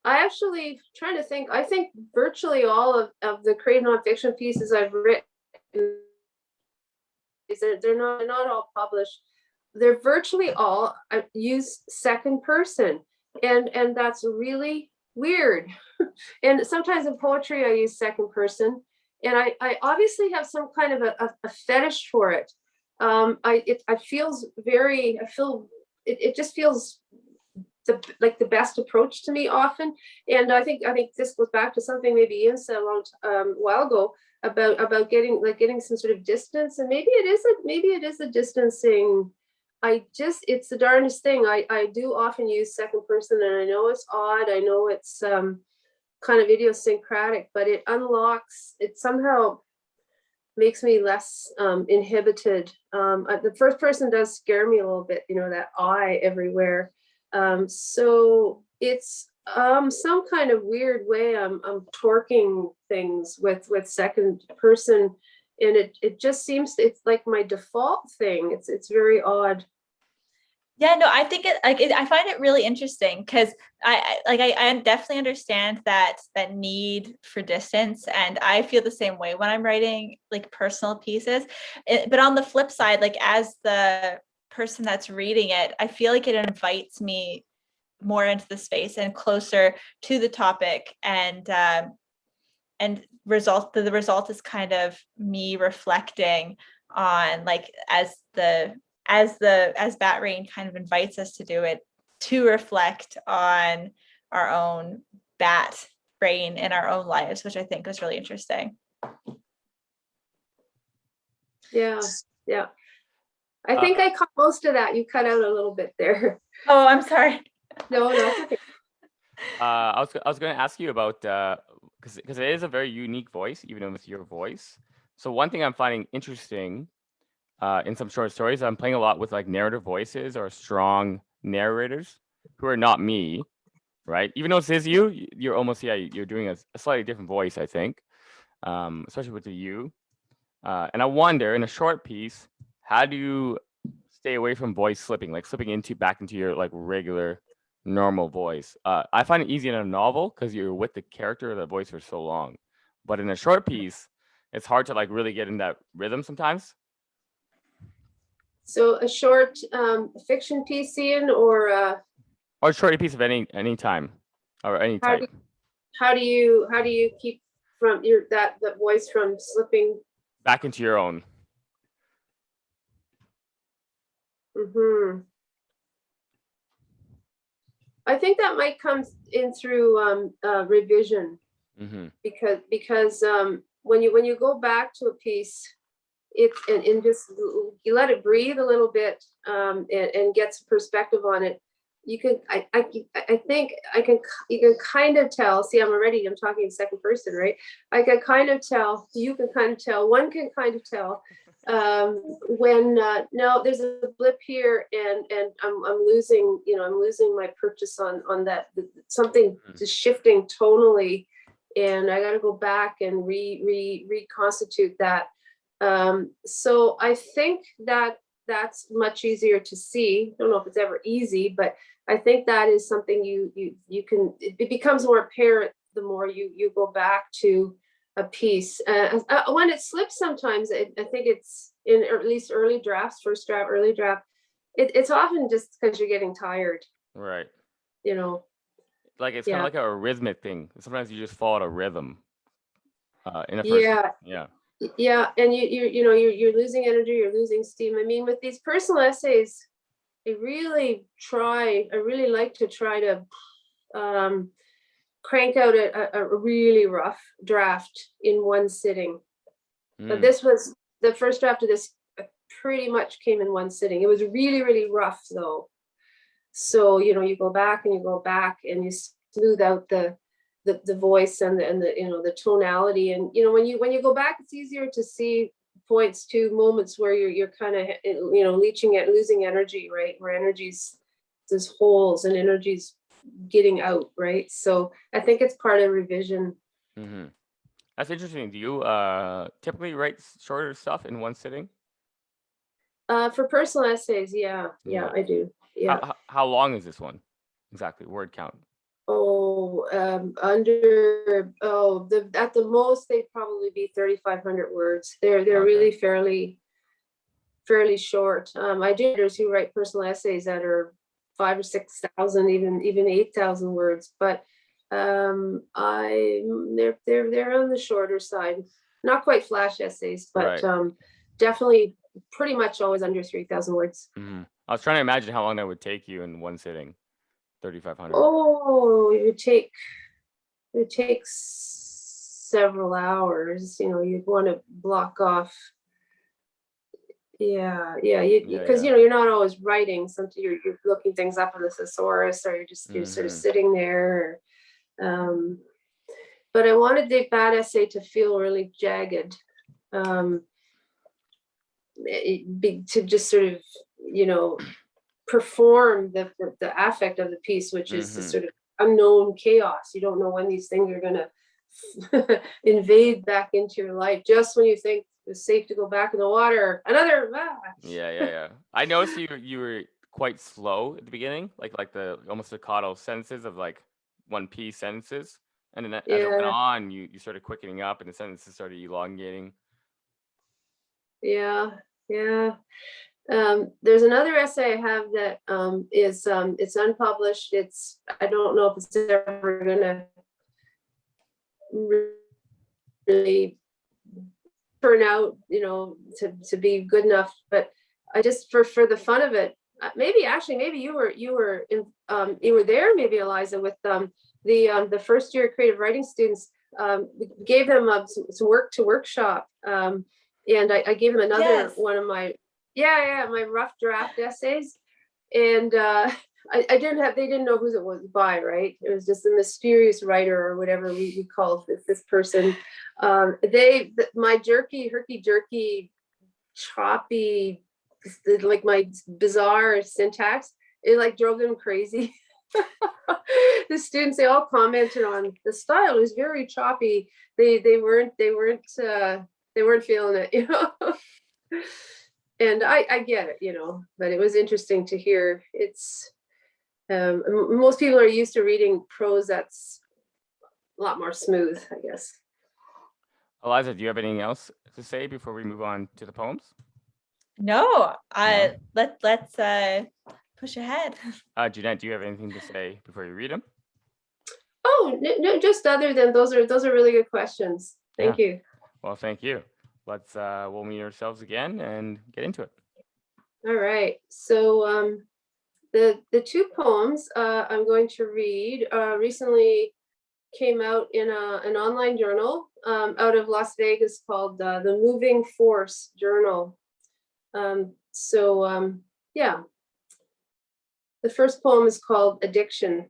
I actually trying to think, I think virtually all of the creative nonfiction pieces I've written, they're not all published. They're virtually all, I use second person. And that's really weird. And sometimes in poetry, I use second person. And I obviously have some kind of a fetish for it. It just feels the best approach to me often. And I think this goes back to something maybe Ian said a long while ago about getting some sort of distance. And maybe it is a distancing. It's the darndest thing. I do often use second person, and I know it's odd. I know it's kind of idiosyncratic, but it somehow makes me less inhibited. The first person does scare me a little bit, that I everywhere. So it's some kind of weird way I'm torquing things with second person, and it just seems it's like my default thing. It's very odd. Yeah, no, I think I find it really interesting because I definitely understand that need for distance, and I feel the same way when I'm writing like personal pieces. But on the flip side, like as the person that's reading it, I feel like it invites me more into the space and closer to the topic, and the result is kind of me reflecting on, like, as Bat Rain kind of invites us to do it, to reflect on our own bat brain in our own lives, which I think was really interesting. Yeah. I think I caught most of that. You cut out a little bit there. Oh, I'm sorry. No, it's okay. I was going to ask you about because it is a very unique voice, even though it's your voice. So one thing I'm finding interesting in some short stories. I'm playing a lot with like narrative voices or strong narrators who are not me, right? Even though it says you, you're almost, yeah, you're doing a slightly different voice, I think, especially with the you. And I wonder, in a short piece, how do you stay away from voice slipping, like slipping into back into your like regular normal voice? I find it easy in a novel because you're with the character or the voice for so long, but in a short piece, it's hard to like really get in that rhythm sometimes. So a short fiction piece, Ian, or Or a short piece of any time or any how type. how do you keep from the voice from slipping? Back into your own. Mm-hmm. I think that might come in through revision, because when you go back to a piece, it's and just you let it breathe a little bit, and get some perspective on it. You can I think you can kind of tell. See, I'm talking in second person, right? I can kind of tell. You can kind of tell. One can kind of tell when no, there's a blip here, and I'm losing, I'm losing my purchase on that. Something is shifting tonally, and I got to go back and reconstitute that. So I think that's much easier to see. I don't know if it's ever easy, but I think that is something you can. It becomes more apparent the more you go back to a piece. When it slips, sometimes I think it's in at least early drafts, first draft, early draft. It's often just because you're getting tired, Right. Like it's kind of like a rhythmic thing. Sometimes you just fall out of rhythm. In the first. Yeah, and you're losing energy, you're losing steam. I mean, with these personal essays, I really like to try to crank out a really rough draft in one sitting. But this was the first draft of this, pretty much came in one sitting. It was really, really rough though. So, you go back and you smooth out the voice and the tonality, and when you go back, it's easier to see points to moments where you're kind of losing energy, right, where energy's there's holes and energy's getting out, right? So I think it's part of revision. That's interesting. Do you typically write shorter stuff in one sitting? For personal essays, yeah, I do. Yeah. How long is this one exactly, word count? At the most they'd probably be 3,500 words. They're Okay. really fairly short. I do readers who write personal essays that are 5,000 or 6,000, even 8,000 words, but they're on the shorter side. Not quite flash essays, but Right. Definitely pretty much always under 3,000 words. I was trying to imagine how long that would take you in one sitting. 3,500. Oh, it would take several hours. You'd want to block off. Yeah, because you're not always writing. Sometimes you're looking things up on the thesaurus, or you're sort of sitting there. But I wanted the bad essay to feel really jagged, to just sort of perform the affect of the piece, which is the sort of unknown chaos. You don't know when these things are going to invade back into your life. Just when you think it's safe to go back in the water, another. Yeah. I noticed you were quite slow at the beginning, like the almost staccato sentences of like one piece sentences, and then as it went on, you started quickening up, and the sentences started elongating. Yeah. There's another essay I have that is it's unpublished. I don't know if it's ever gonna really turn out, to be good enough. But I just for the fun of it, maybe you were there, maybe Eliza, with the first year creative writing students. We gave them some work to workshop, and I gave them another one of my. My rough draft essays, and they didn't know who it was by, right? It was just a mysterious writer or whatever we called this person. My herky jerky choppy, like my bizarre syntax, it like drove them crazy. The students, they all commented on the style. It was very choppy. They weren't feeling it, you know. And I get it, you know, but it was interesting to hear. It's most people are used to reading prose that's a lot more smooth, I guess. Eliza, do you have anything else to say before we move on to the poems? No, let's push ahead. Jeanette, do you have anything to say before you read them? Oh, no, just other than those are really good questions. Thank you. Well, thank you. Let's we'll meet ourselves again and get into it. All right. So the two poems I'm going to read recently came out in an online journal out of Las Vegas called the Moving Force Journal. Yeah. The first poem is called Addiction.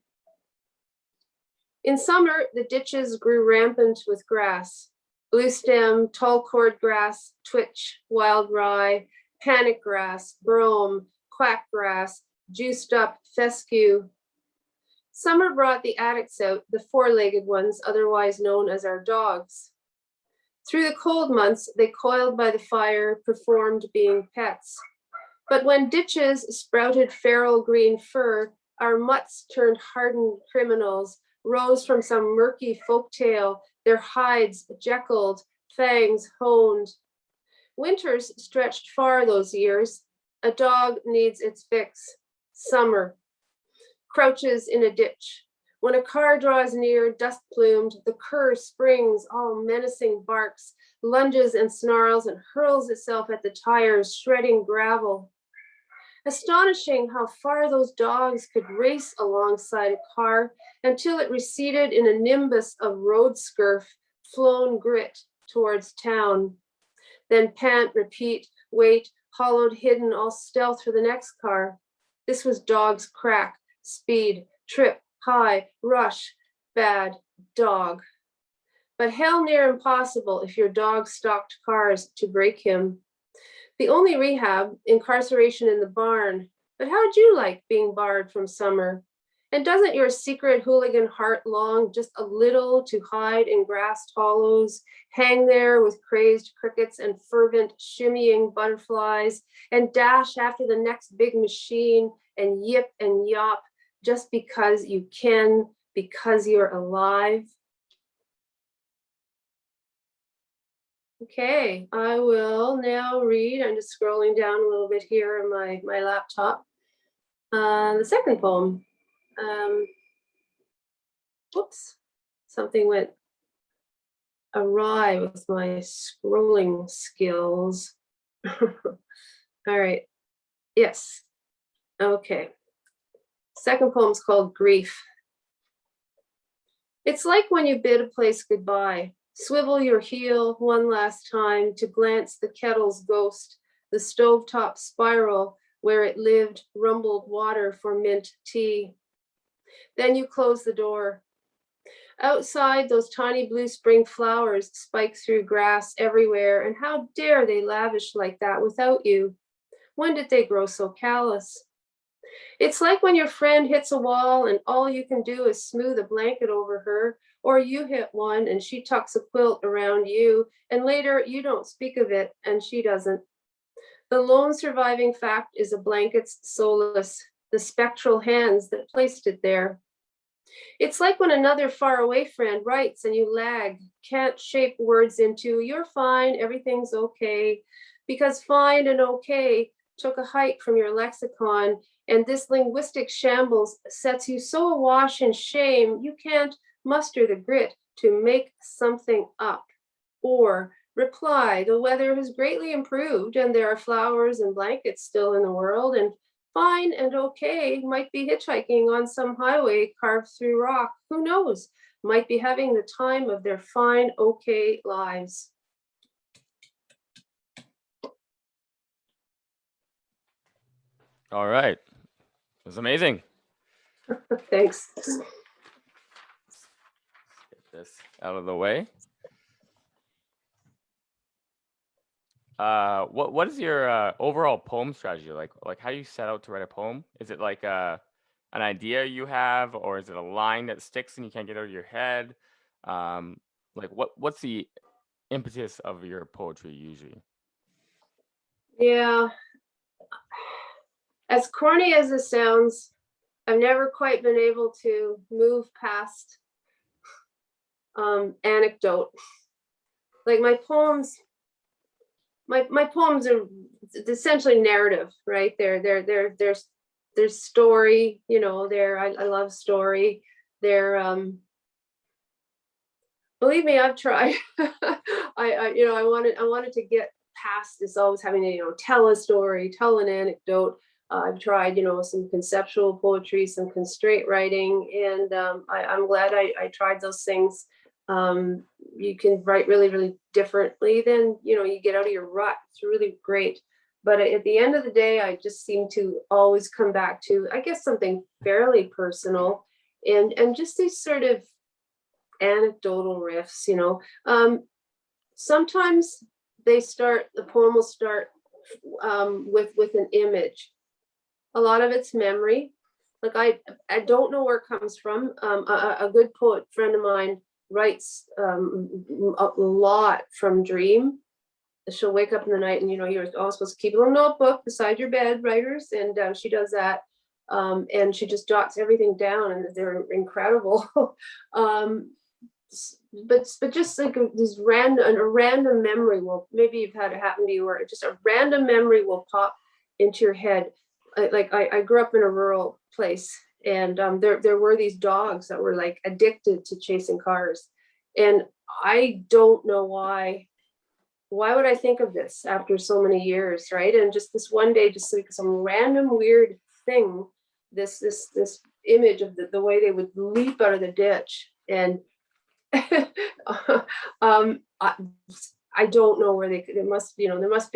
In summer, the ditches grew rampant with grass, blue stem, tall cord grass, twitch, wild rye, panic grass, brome, quack grass, juiced up fescue. Summer brought the addicts out, the four-legged ones, otherwise known as our dogs. Through the cold months, they coiled by the fire, performed being pets. But when ditches sprouted feral green fur, our mutts turned hardened criminals, rose from some murky folktale, their hides jeckled, fangs honed. Winters stretched far those years. A dog needs its fix. Summer crouches in a ditch. When a car draws near, dust plumed, the cur springs, all menacing barks, lunges and snarls, and hurls itself at the tires, shredding gravel. Astonishing how far those dogs could race alongside a car until it receded in a nimbus of road scurf, flown grit towards town. Then pant, repeat, wait, hollowed, hidden, all stealth for the next car. This was dog's crack, speed, trip, high, rush, bad, dog. But hell near impossible if your dog stalked cars to break him. The only rehab, incarceration in the barn. But how'd you like being barred from summer? And doesn't your secret hooligan heart long just a little to hide in grassed hollows, hang there with crazed crickets and fervent shimmying butterflies, and dash after the next big machine and yip and yop just because you can, because you're alive? Okay, I will now read. I'm just scrolling down a little bit here on my laptop. The second poem. Whoops, something went awry with my scrolling skills. All right, yes, okay. Second poem is called Grief. It's like when you bid a place goodbye. Swivel your heel one last time to glance the kettle's ghost, the stovetop spiral where it lived, rumbled water for mint tea. Then you close the door. Outside, those tiny blue spring flowers spike through grass everywhere, and how dare they lavish like that without you? When did they grow so callous? It's like when your friend hits a wall and all you can do is smooth a blanket over her, or you hit one and she tucks a quilt around you, and later you don't speak of it and she doesn't. The lone surviving fact is a blanket's solace, the spectral hands that placed it there. It's like when another faraway friend writes and you lag, can't shape words into "you're fine, everything's okay," because fine and okay took a hike from your lexicon, and this linguistic shambles sets you so awash in shame you can't muster the grit to make something up. Or reply, the weather has greatly improved and there are flowers and blankets still in the world, and fine and okay might be hitchhiking on some highway carved through rock. Who knows? Might be having the time of their fine, okay lives. All right. It was amazing. Thanks. Get this out of the way. what is your overall poem strategy like? Like, how do you set out to write a poem? Is it like an idea you have, or is it a line that sticks and you can't get out of your head? Um, like, what's the impetus of your poetry usually? Yeah, as corny as it sounds, I've never quite been able to move past anecdote. Like my poems are essentially narrative, right? There's story, you know, I love story. Believe me, I've tried. I wanted to get past this always having to, tell a story, tell an anecdote. I've tried, some conceptual poetry, some constraint writing, and I'm glad I tried those things. You can write really, really differently. Then, you get out of your rut. It's really great. But at the end of the day, I just seem to always come back to, I guess, something fairly personal, and just these sort of anecdotal riffs. Sometimes the poem will start with an image. A lot of it's memory. Like I don't know where it comes from. A good poet friend of mine writes a lot from dream. She'll wake up in the night, and you're always supposed to keep a little notebook beside your bed, writers, and she does that. And she just jots everything down, and they're incredible. But just like a random memory will, maybe you've had it happen to you, where just a random memory will pop into your head. I grew up in a rural place, and there were these dogs that were like addicted to chasing cars, and I don't know why would I think of this after so many years, right? And just this one day, just like some random weird thing, this image of the way they would leap out of the ditch, and I don't know where there must be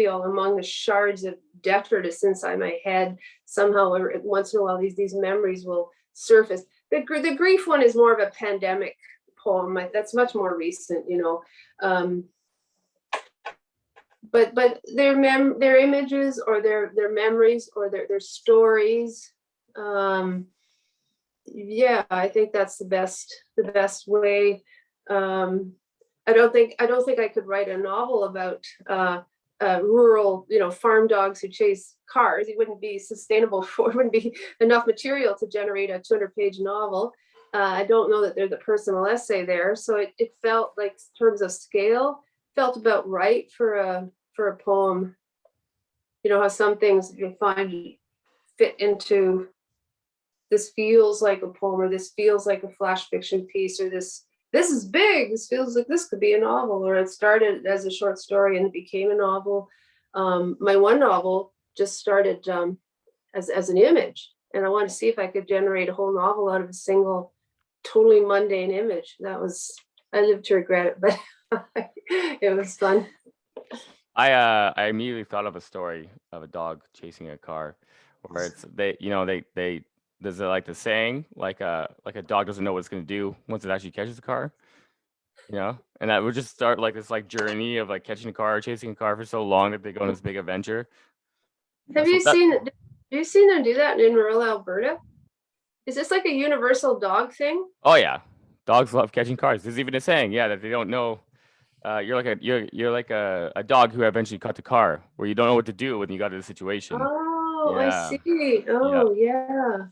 all among the shards of detritus inside my head. Somehow, once in a while, these memories will surface. The grief one is more of a pandemic poem. That's much more recent, But their images, or their memories, or their stories. Yeah, I think that's the best way. I don't think I could write a novel about rural, farm dogs who chase cars. It wouldn't be sustainable it wouldn't be enough material to generate a 200-page novel. I don't know that there's a personal essay there. So it felt like, in terms of scale, felt about right for a poem. How some things you find fit into, this feels like a poem, or this feels like a flash fiction piece, or this is big, this feels like this could be a novel, or it started as a short story and it became a novel. My one novel just started as an image, and I wanted to see if I could generate a whole novel out of a single totally mundane image. I live to regret it, but it was fun. I immediately thought of a story of a dog chasing a car, where it's they there's like the saying, like a dog doesn't know what it's gonna do once it actually catches the car, and that would just start like this like journey of like catching a car, chasing a car for so long that they go on this big adventure. Have you seen them do that in rural Alberta? Is this like a universal dog thing? Oh yeah, dogs love catching cars. There's even a saying, that they don't know. You're like a dog who eventually caught the car, where you don't know what to do when you got to the situation. Oh, Yeah. I see. Oh, yeah.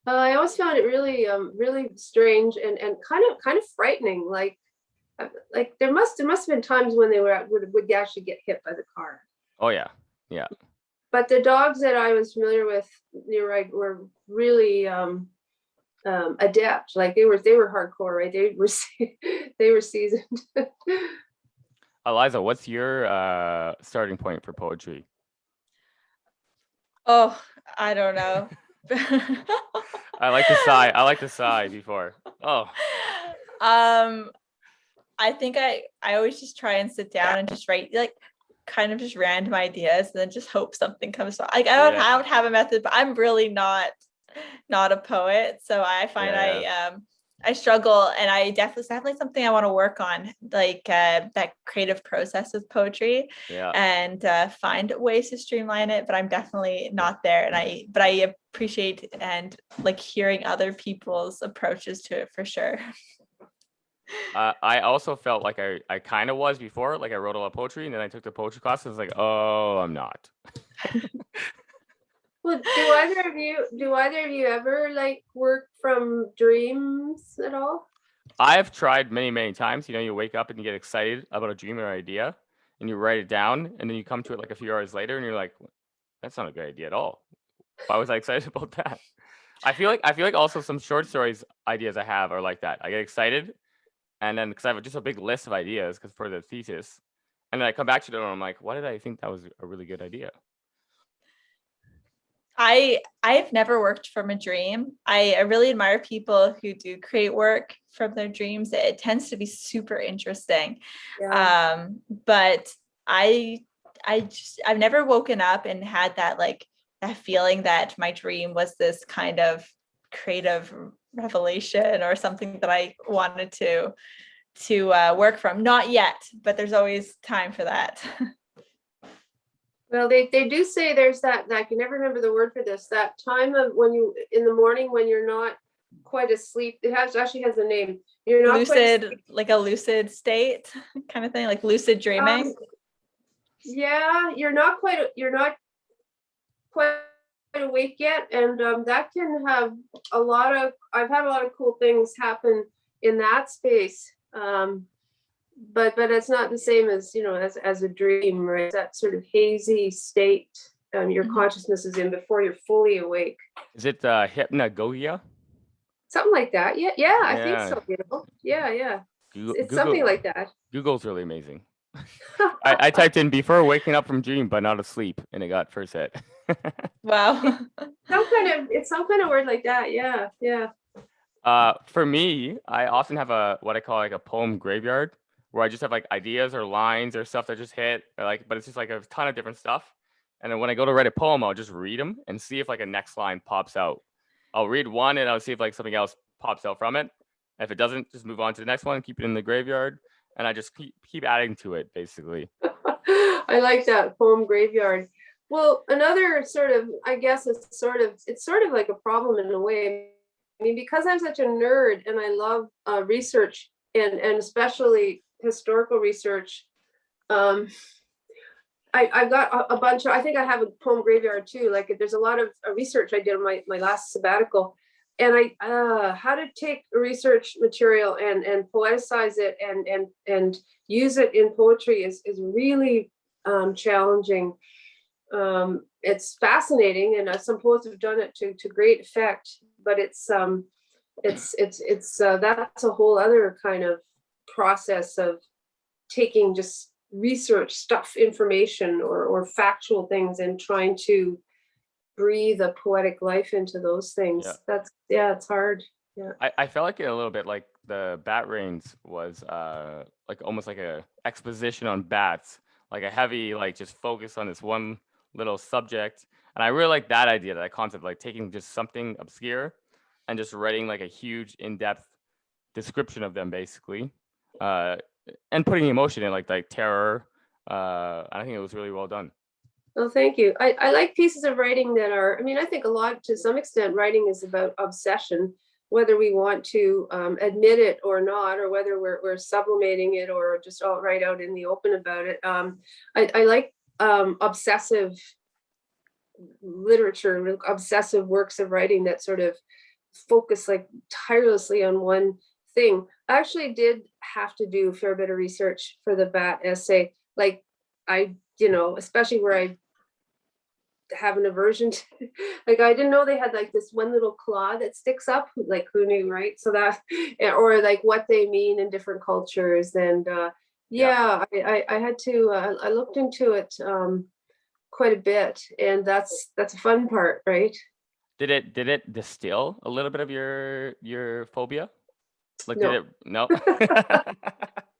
I always found it really, really strange and kind of frightening. Like there must have been times when they would actually get hit by the car. Oh yeah. But the dogs that I was familiar with, you're right, were really adept. Like they were hardcore, right? They were seasoned. Eliza, what's your starting point for poetry? Oh, I don't know. I like to sigh before. Oh. I think I always just try and sit down and just write like kind of just random ideas, and then just hope something comes from. Like I don't have a method, but I'm really not a poet, so I find I struggle, and it's definitely something I want to work on, like that creative process with poetry, Yeah. and find ways to streamline it. But I'm definitely not there, and I appreciate and like hearing other people's approaches to it for sure. I also felt like I kind of was before, like I wrote a lot of poetry, and then I took the poetry class. And I was like, oh, I'm not. Well, do either of you ever like work from dreams at all? I've tried many, many times. You know, you wake up and you get excited about a dream or idea, and you write it down, and then you come to it like a few hours later, and you're like, that's not a good idea at all. Why was I excited about that? I feel like also some short stories ideas I have are like that. I get excited, and then because I have just a big list of ideas because for the thesis, and then I come back to it and I'm like, why did I think that was a really good idea? I've never worked from a dream. I really admire people who do create work from their dreams. It tends to be super interesting. Yeah. But I've never woken up and had that that feeling that my dream was this kind of creative revelation or something that I wanted to work from. Not yet, but there's always time for that. Well, they do say there's that, I can never remember the word for this, that time of when you, in the morning when you're not quite asleep. Actually has a name. You're not lucid, like a lucid state kind of thing, like lucid dreaming. Yeah, you're not quite awake yet. And that can have I've had a lot of cool things happen in that space. But it's not the same as, as a dream, right? That sort of hazy state your consciousness is in before you're fully awake. Is it hypnagogia? Something like that. Yeah, I think so. Yeah. It's something like that. Google's really amazing. I typed in before waking up from dream but not asleep, and it got first hit. Wow. It's some kind of word like that. Yeah. For me, I often have what I call like a poem graveyard, where I just have like ideas or lines or stuff that just hit, but it's just like a ton of different stuff. And then when I go to write a poem, I'll just read them and see if like a next line pops out. I'll read one and I'll see if like something else pops out from it. And if it doesn't, just move on to the next one, keep it in the graveyard, and I just keep adding to it, basically. I like that, poem graveyard. Well, another sort of, I guess it's sort of like a problem in a way. I mean, because I'm such a nerd and I love research and especially historical research, I've got a bunch of, I think I have a poem graveyard too. Like there's a lot of research I did on my last sabbatical, and how to take research material and poeticize it and use it in poetry is really challenging. It's fascinating, and some poets have done it to great effect, but it's that's a whole other kind of process of taking just research stuff, information or factual things, and trying to breathe a poetic life into those things. It's hard. Yeah. I felt like it a little bit like the Bat Rains was like almost like a exposition on bats, like a heavy just focus on this one little subject. And I really like that idea, that concept, like taking just something obscure and just writing like a huge in-depth description of them, basically, and putting emotion in, like terror. I think it was really well done. Well, thank you. I like pieces of writing that are, I mean, I think a lot, to some extent, writing is about obsession, whether we want to admit it or not, or whether we're sublimating it or just outright out in the open about it. I like obsessive literature, obsessive works of writing that sort of focus like tirelessly on one thing. I actually did have to do a fair bit of research for the Bat essay. Like especially where I have an aversion to, like, I didn't know they had like this one little claw that sticks up, like who knew, right? So that, or like what they mean in different cultures. And I had to, I looked into it quite a bit, and that's a fun part, right? Did it distill a little bit of your phobia? Like, no. Did it? No.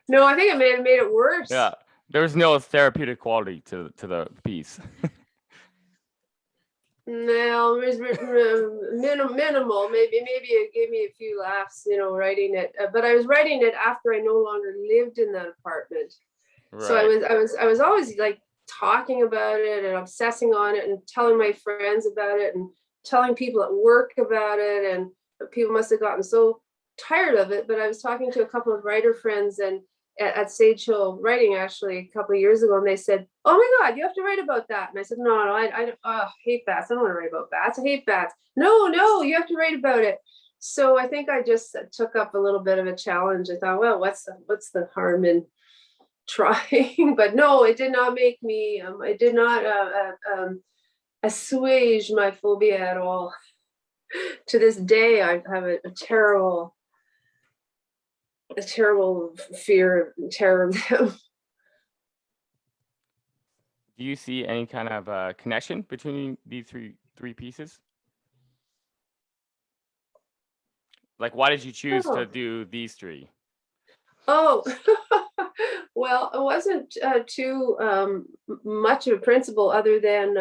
No, I think it may have made it worse. Yeah, there was no therapeutic quality to the piece. No, minimal. Maybe it gave me a few laughs, writing it. But I was writing it after I no longer lived in that apartment. Right. So I was always like talking about it and obsessing on it and telling my friends about it and telling people at work about it, and people must have gotten so tired of it. But I was talking to a couple of writer friends and at Sage Hill Writing actually a couple of years ago, and they said, "Oh my God, you have to write about that." And I said, "No, I hate bats. I don't want to write about bats. I hate bats." No, you have to write about it. So I think I just took up a little bit of a challenge. I thought, well, what's the harm in trying? But no, it did not make me. It did not assuage my phobia at all. To this day, I have a terrible fear and terror of them. Do you see any kind of connection between these three pieces? Like, why did you choose to do these three? Oh, well, it wasn't too much of a principle, other than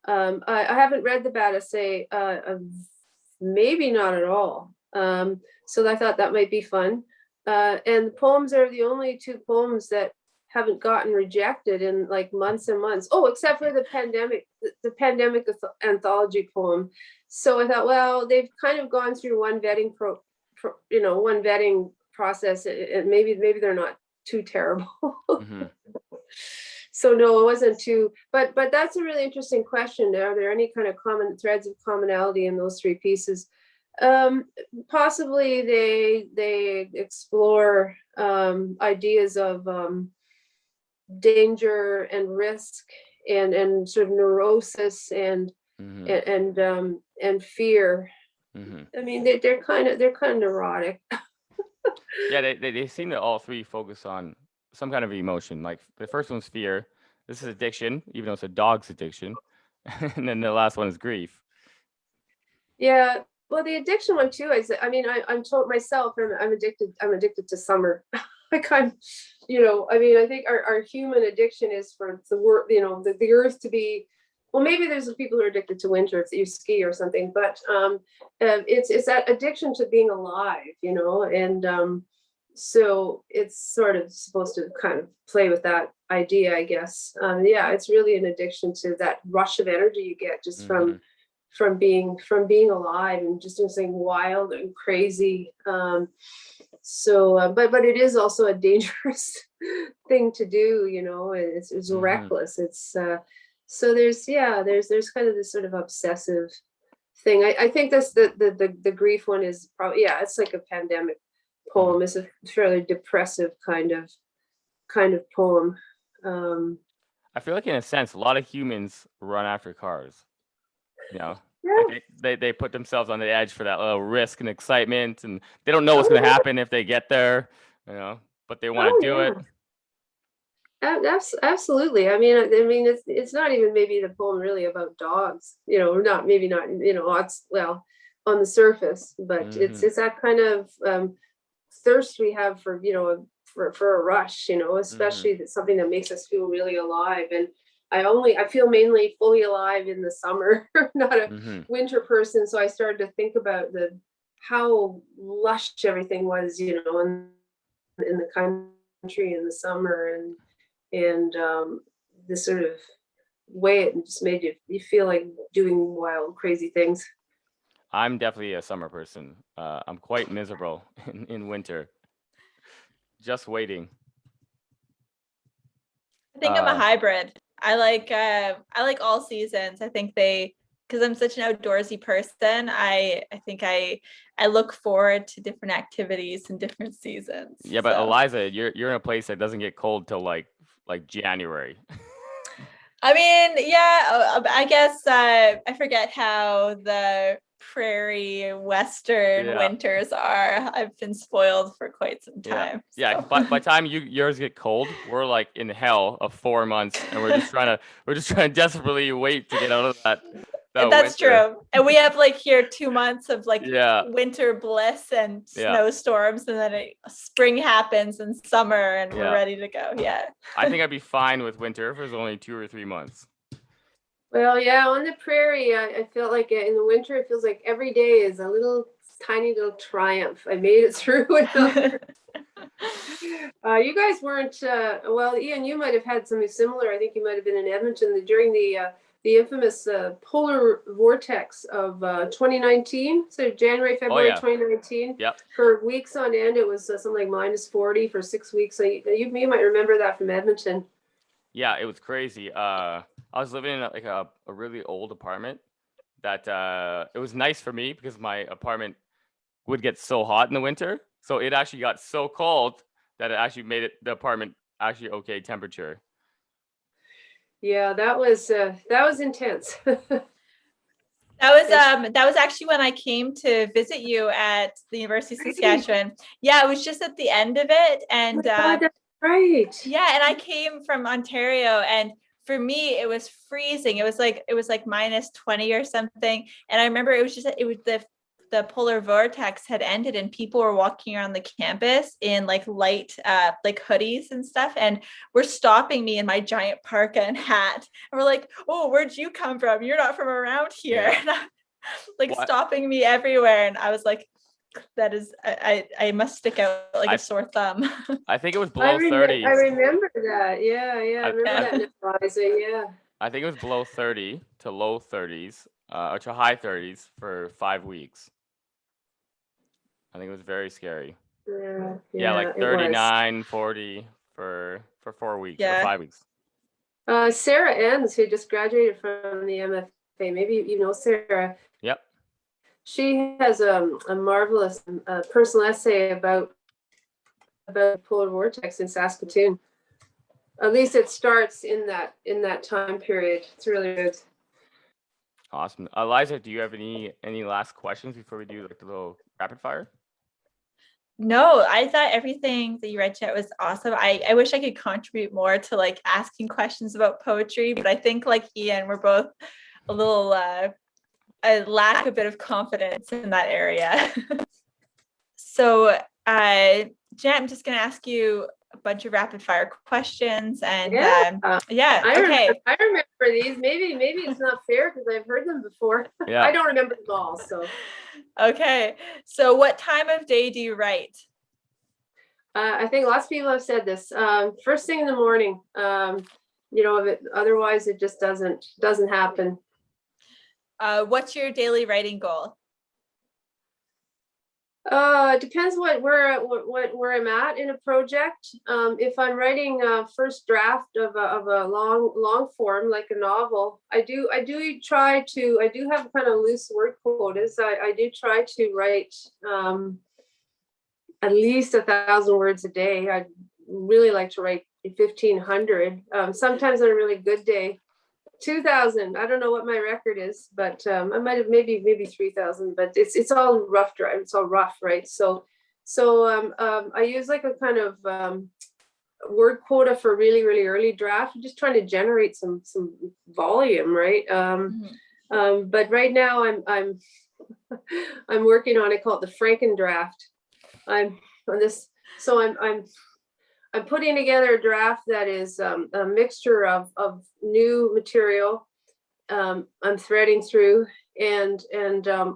I haven't read the Bad Essay, maybe not at all. So I thought that might be fun. And the poems are the only two poems that haven't gotten rejected in like months and months. Oh, except for the pandemic anthology poem. So I thought, well, they've kind of gone through one vetting one vetting process, and maybe they're not too terrible. Mm-hmm. So no, it wasn't too. But that's a really interesting question. Are there any kind of common threads of commonality in those three pieces? Possibly they explore ideas of danger and risk and sort of neurosis and fear. Mm-hmm. I mean, they're kind of neurotic. Yeah, they seem to all three focus on some kind of emotion. Like the first one's fear. This is addiction, even though it's a dog's addiction. And then the last one is grief. Yeah. Well, the addiction one too is, I mean, I'm told myself, I'm addicted to summer. I kind of, I think our human addiction is for the world, the earth to be, well, maybe there's people who are addicted to winter if you ski or something, but it's that addiction to being alive, and so it's sort of supposed to kind of play with that idea, I guess. Yeah, it's really an addiction to that rush of energy you get just from being alive and just doing something wild and crazy. But it is also a dangerous thing to do, it's reckless. It's so there's kind of this sort of obsessive thing. I think that's the grief one is probably, it's like a pandemic poem. It's a fairly depressive kind of poem. I feel like in a sense, a lot of humans run after cars. Yeah. Like they put themselves on the edge for that little risk and excitement, and they don't know what's going to happen if they get there, but they want to do it. Absolutely. I mean, it's not even maybe the poem really about dogs, maybe not, it's, well, on the surface, but it's that kind of thirst we have for, for a rush, especially something that makes us feel really alive. And I feel mainly fully alive in the summer, not a winter person. So I started to think about how lush everything was, in the country in the summer, and the sort of way it just made you feel like doing wild, crazy things. I'm definitely a summer person. I'm quite miserable in winter. Just waiting. I think I'm a hybrid. I like all seasons. I think because I'm such an outdoorsy person, I think I look forward to different activities in different seasons. Yeah, but Eliza, you're in a place that doesn't get cold till like January. I mean, yeah, I guess I forget how the prairie western winters are. I've been spoiled for quite some time. Yeah. By the time yours get cold, we're like in hell of 4 months, and we're just trying to desperately wait to get out of that. That's winter. true. And we have like here 2 months of like winter bliss and snowstorms, and then spring happens and summer, and we're ready to go. Yeah. I think I'd be fine with winter if it was only 2 or 3 months. Well, yeah, on the prairie, I feel like in the winter, it feels like every day is a little tiny little triumph. I made it through another. You guys weren't, well, Ian, you might have had something similar. I think you might have been in Edmonton during the infamous polar vortex of 2019. So January, February 2019. Yep. For weeks on end, it was something like -40 for 6 weeks. So you might remember that from Edmonton. Yeah, it was crazy. I was living in like a really old apartment that it was nice for me because my apartment would get so hot in the winter. So it actually got so cold that it actually made the apartment actually okay temperature. Yeah, that was intense. That was actually when I came to visit you at the University of Saskatchewan. Yeah, it was just at the end of it, and that's right. Yeah, and I came from Ontario, and for me it was freezing. It was like -20 or something, and I remember it was the polar vortex had ended, and people were walking around the campus in like light like hoodies and stuff, and were stopping me in my giant parka and hat, and we're like, "Oh, where'd you come from? You're not from around here." Yeah. And stopping me everywhere, and I was like, that is, I must stick out like a sore thumb. I think it was below 30. I remember that. Yeah. I remember that rising. Yeah. I think it was below 30 to low 30s or to high 30s for 5 weeks. I think it was very scary. Yeah, like 39, 40 for 4 weeks or 5 weeks. Sarah Enns, who just graduated from the MFA, maybe you know Sarah. Yep. She has a marvelous personal essay about the polar vortex in Saskatoon. At least it starts in that time period. It's really good. Awesome. Eliza, do you have any last questions before we do like the little rapid fire? No, I thought everything that you read, Jeanette, was awesome. I wish I could contribute more to like asking questions about poetry, but I think like Ian, we're both a little I lack a bit of confidence in that area. So Jeanette, I'm just going to ask you a bunch of rapid fire questions, and I remember these. Maybe it's not fair because I've heard them before. Yeah. I don't remember them all. So okay. So what time of day do you write? I think lots of people have said this. First thing in the morning. Otherwise it just doesn't happen. What's your daily writing goal? It depends where I'm at in a project. If I'm writing a first draft of a long form like a novel, I do have kind of loose word quotas. I do try to write at least 1,000 words a day. I'd really like to write 1,500. Sometimes on a really good day, 2,000. I don't know what my record is, but I might have maybe 3,000. But it's all rough drive. It's all rough, right? So I use like a kind of word quota for really early draft. I'm just trying to generate some volume, right? But right now I'm working on it called the Franken draft. I'm on this, so I'm putting together a draft that is a mixture of new material I'm threading through and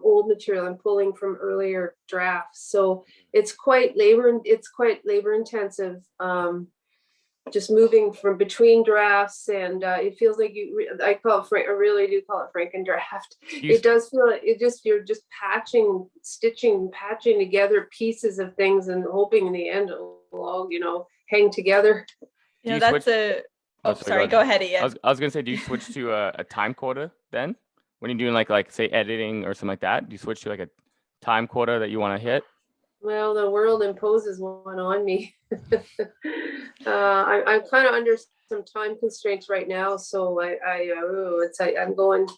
old material I'm pulling from earlier drafts. So it's quite labor intensive. Just moving from between drafts, and it feels like I really do call it Franken draft. It does feel like you're just patching together pieces of things and hoping in the end it'll all hang together. Sorry, go ahead, Ian. I was gonna say, do you switch to a time quota then when you're doing like say editing or something like that? Do you switch to like a time quota that you want to hit? Well, the world imposes one on me. I'm kind of under some time constraints right now, so I'm going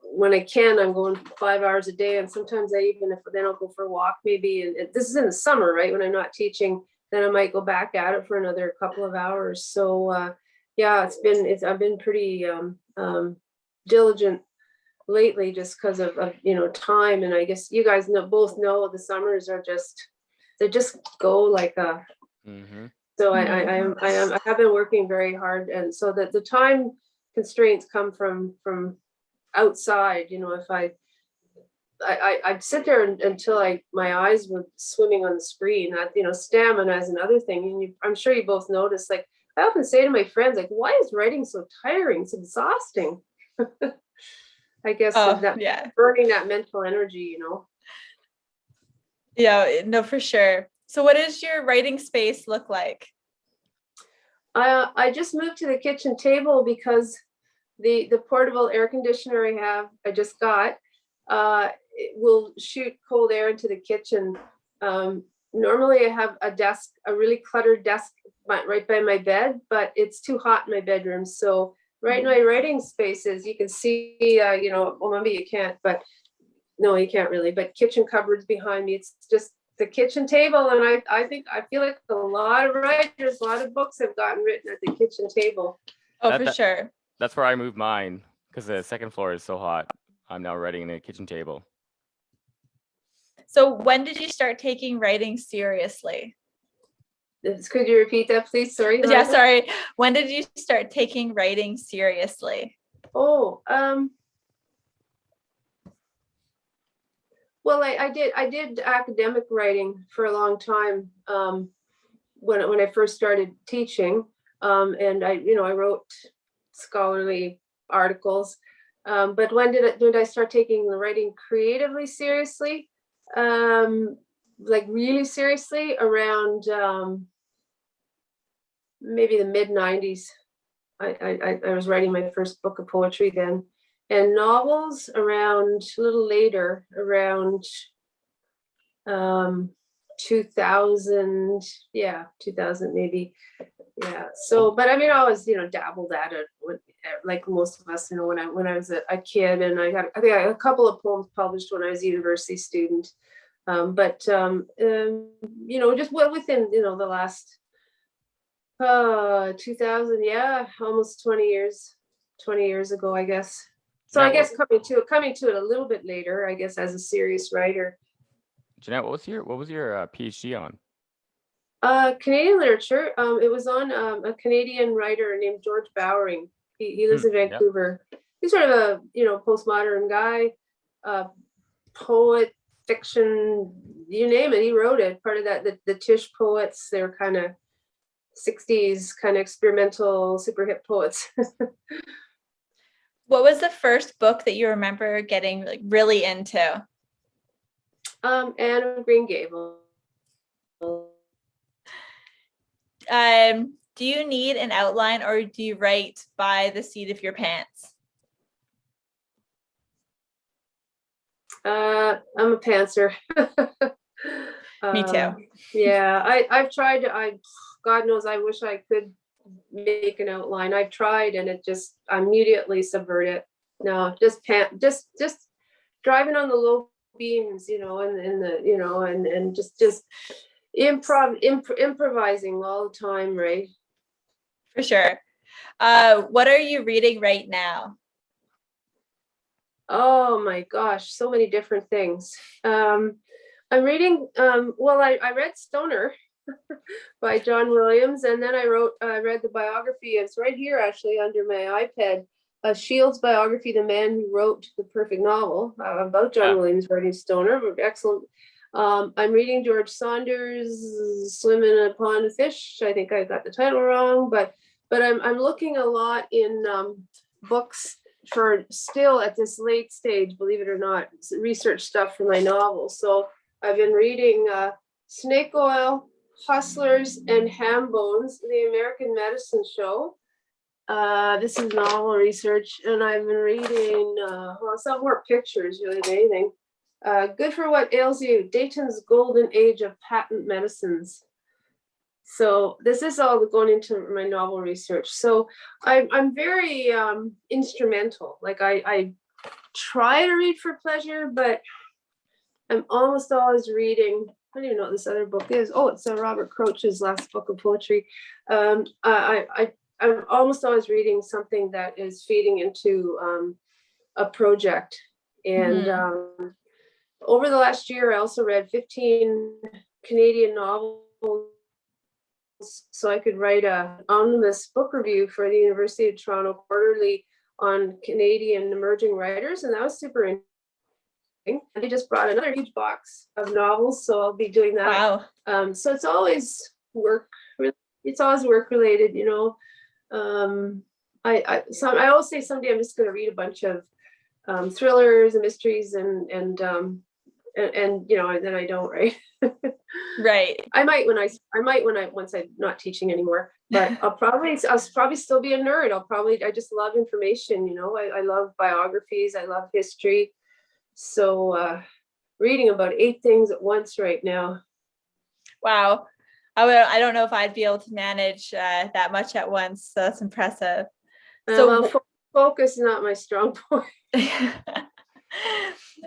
when I can. I'm going 5 hours a day, and sometimes then I'll go for a walk maybe. And this is in the summer, right, when I'm not teaching. Then I might go back at it for another couple of hours. So I've been pretty diligent lately, just because of time. And I guess you guys both know the summers are they just go like a. So I have been working very hard, and so that the time constraints come from outside. You know, if I'd sit there until my eyes were swimming on the screen. That, you know, stamina is another thing, and I'm sure you both notice. Like, I often say to my friends, like, why is writing so tiring? It's exhausting. I guess burning that mental energy, you know. Yeah, no, for sure. So what does your writing space look like? I just moved to the kitchen table because the portable air conditioner I just got, it will shoot cold air into the kitchen. Normally I have a really cluttered desk right by my bed, but it's too hot in my bedroom. So right in my writing spaces, you can see, you know, well, maybe you can't, but no, you can't really, but kitchen cupboards behind me. It's just the kitchen table. And I feel like a lot of writers, a lot of books have gotten written at the kitchen table. Oh, for sure. That's where I moved mine, because the second floor is so hot. I'm now writing in a kitchen table. So when did you start taking writing seriously? Could you repeat that, please? Sorry. Yeah, sorry. When did you start taking writing seriously? Oh, well, I did academic writing for a long time, when I first started teaching, and I wrote scholarly articles. But when did I start taking the writing creatively seriously? Like really seriously, around maybe the mid 90s. I was writing my first book of poetry then, and novels around a little later, around 2000, 2000 maybe. Yeah. So, but I mean, I always, dabbled at it, like most of us, when I was a kid, and I think I had a couple of poems published when I was a university student. But just within, the last 2000, almost 20 years ago, I guess. So I guess coming to it a little bit later, I guess, as a serious writer. Jeanette, what was your PhD on? Canadian literature. It was on a Canadian writer named George Bowering. He lives in Vancouver. Yep. He's sort of a postmodern guy, poet, fiction, you name it. He wrote it. Part of that, the Tish poets. They're kind of 60s kind of experimental, super hip poets. What was the first book that you remember getting really into? Anne of Green Gables. Do you need an outline, or do you write by the seat of your pants? I'm a pantser. Me too. Yeah, I've tried. God knows, I wish I could make an outline. I've tried, and it just immediately subvert it. No, just driving on the low beams, and just improvising all the time, right? For sure. What are you reading right now? Oh my gosh, so many different things. I'm reading, I read Stoner by John Williams, and then I read the biography. It's right here, actually, under my iPad. Shields' biography, The Man Who Wrote the Perfect Novel, about John Williams writing Stoner. Excellent. I'm reading George Saunders' Swimming in a Pond of Fish. I think I got the title wrong, but I'm looking a lot in books for still at this late stage, believe it or not, research stuff for my novel. So I've been reading Snake Oil, Hustlers, and Ham Bones, The American Medicine Show. This is novel research, and I've been reading some more pictures, really amazing. Good for What Ails You, Dayton's Golden Age of Patent Medicines. So this is all going into my novel research. So I'm very instrumental. Like I try to read for pleasure, but I'm almost always reading. I don't even know what this other book is. Oh, it's Robert Croce's last book of poetry. I'm almost always reading something that is feeding into a project. And over the last year, I also read 15 Canadian novels so I could write an anonymous book review for the University of Toronto Quarterly on Canadian emerging writers, and that was super interesting. And they just brought another huge box of novels, so I'll be doing that. Wow. So it's always work. It's always work related, you know. I always say someday I'm just going to read a bunch of thrillers and mysteries, and you know, and then I don't, right? Right. I might once I'm not teaching anymore, but I'll probably still be a nerd. I just love information, you know. I love biographies, I love history. So reading about 8 things at once right now. Wow. I don't know if I'd be able to manage that much at once. So that's impressive. So focus is not my strong point.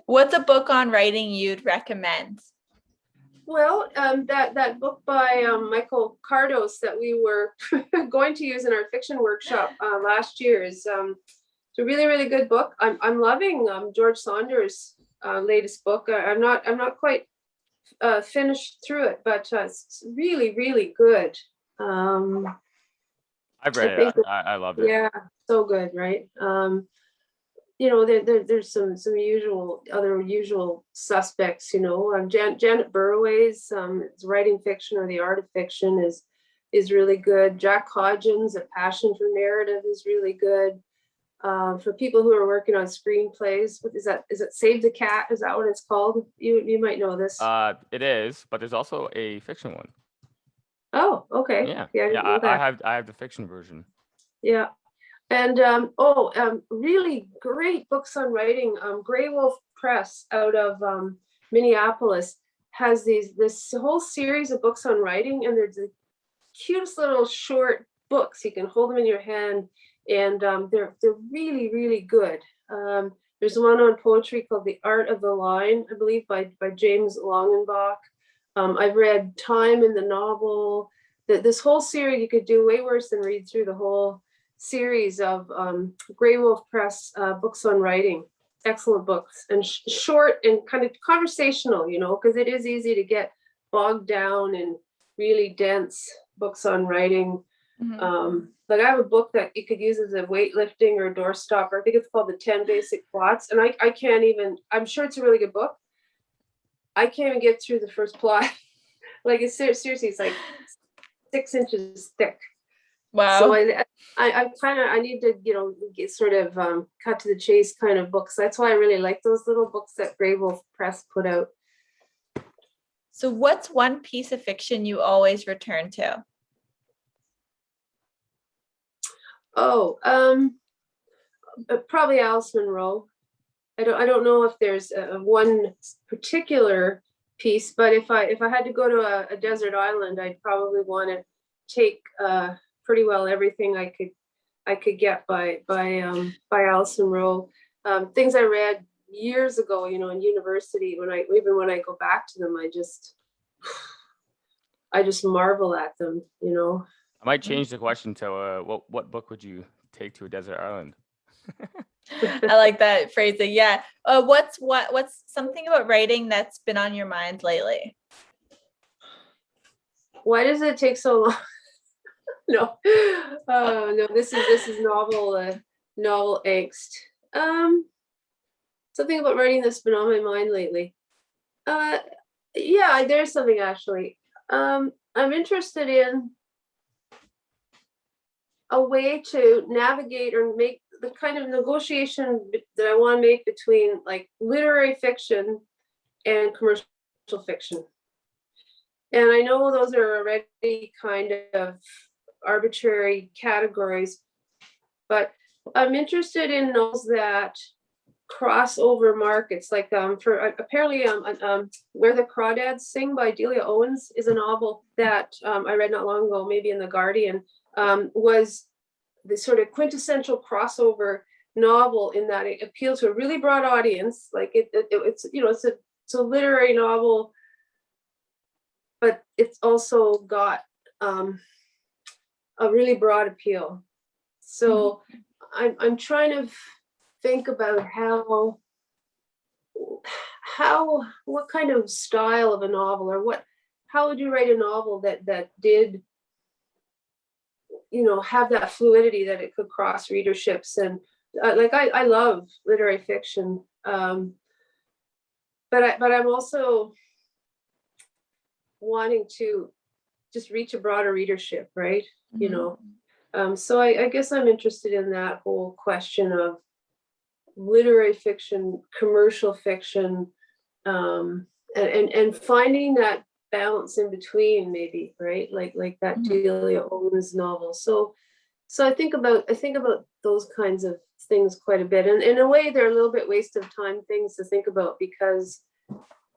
What's a book on writing you'd recommend? Well, that book by Michael Cardos that we were going to use in our fiction workshop last year is it's a really, really good book. I'm loving George Saunders' latest book. I'm not quite finished through it, but it's really, really good. I've read it. I loved it. Yeah, so good, right? You know, there's some usual suspects. You know, Janet Burroway's writing fiction or the art of fiction is really good. Jack Hodgins' A Passion for Narrative is really good. For people who are working on screenplays, what is that? Is it Save the Cat? Is that what it's called? You might know this. It is, but there's also a fiction one. Oh, okay. Yeah. I have the fiction version. Yeah. And really great books on writing. Grey Wolf Press out of Minneapolis has this whole series of books on writing, and they're the cutest little short books. You can hold them in your hand, and they're really, really good. There's one on poetry called The Art of the Line, I believe, by James Longenbach. I've read Time in the novel. This whole series, you could do way worse than read through the whole series of Grey Wolf Press books on writing. Excellent books, and short and kind of conversational, you know, because it is easy to get bogged down in really dense books on writing. Mm-hmm. Like I have a book that you could use as a weightlifting or a door stopper. I think it's called The 10 Basic Plots, and I can't even, I'm sure it's a really good book. I can't even get through the first plot. Like it's seriously, it's like 6 inches thick. Wow. So I need to, you know, get sort of cut to the chase kind of books. That's why I really like those little books that Grey Wolf Press put out. So what's one piece of fiction you always return to? Oh, probably Alice Munro. I don't know if there's one particular piece, but if I had to go to a desert island, I'd probably want to take pretty well everything I could get by Alice Munro. Things I read years ago, you know, in university. When I go back to them, I just marvel at them, you know. I might change the question to what book would you take to a desert island? I like that phrasing. Yeah. What's something about writing that's been on your mind lately? Why does it take so long? No, no. This is novel angst. Something about writing that's been on my mind lately. Yeah, there's something actually. I'm interested in a way to navigate or make the kind of negotiation that I want to make between like literary fiction and commercial fiction. And I know those are already kind of arbitrary categories, but I'm interested in those that cross over markets. Like for apparently Where the Crawdads Sing by Delia Owens is a novel that I read not long ago, maybe in The Guardian, was the sort of quintessential crossover novel in that it appealed to a really broad audience. Like it's you know, it's a literary novel, but it's also got a really broad appeal. So I'm trying to think about what kind of style of a novel, or how would you write a novel that did have that fluidity that it could cross readerships. And like I love literary fiction, but I'm also wanting to just reach a broader readership, right? So I guess I'm interested in that whole question of literary fiction, commercial fiction, and finding that balance in between, maybe, right? Like that Delia Owens novel. So I think about those kinds of things quite a bit, and in a way they're a little bit waste of time things to think about, because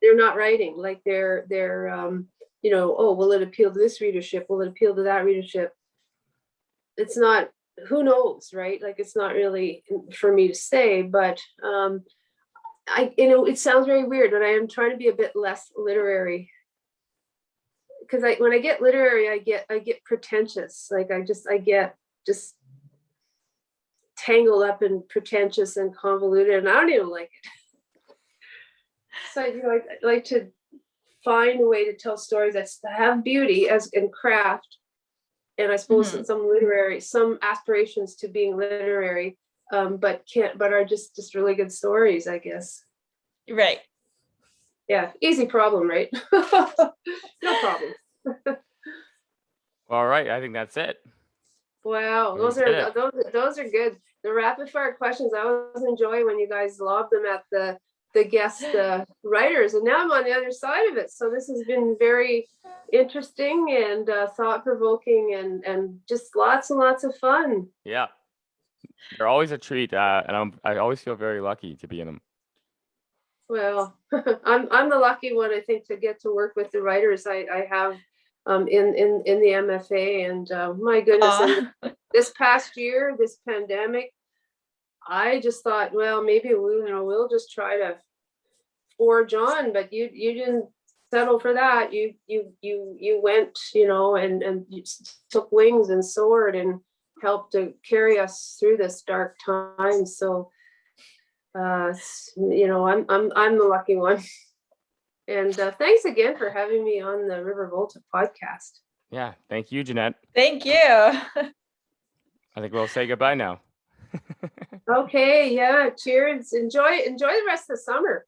they're not writing. Like they're oh, will it appeal to this readership? Will it appeal to that readership? It's not, who knows, right? Like it's not really for me to say, but it sounds very weird, but I am trying to be a bit less literary, because when I get literary, I get pretentious. Like I get just tangled up and pretentious and convoluted, and I don't even like it. So I like to find a way to tell stories that have beauty as in craft, and I suppose some aspirations to being literary, but are just really good stories, I guess. Right. Yeah, easy problem, right? No problem. All right, I think that's it. Wow, those are good. The rapid fire questions, I always enjoy when you guys lob them at the guest writers, and now I'm on the other side of it. So this has been very interesting and thought-provoking, and just lots and lots of fun. Yeah, they're always a treat, and I always feel very lucky to be in them. Well, I'm the lucky one, I think, to get to work with the writers I have in the MFA, and my goodness, and this past year, this pandemic, I just thought, well, maybe we'll just try to forge on, but you didn't settle for that. You went, and you took wings and soared and helped to carry us through this dark time. So, I'm the lucky one. And thanks again for having me on the River Volta podcast. Yeah, thank you, Jeanette. Thank you. I think we'll say goodbye now. Okay, yeah, cheers. Enjoy the rest of the summer.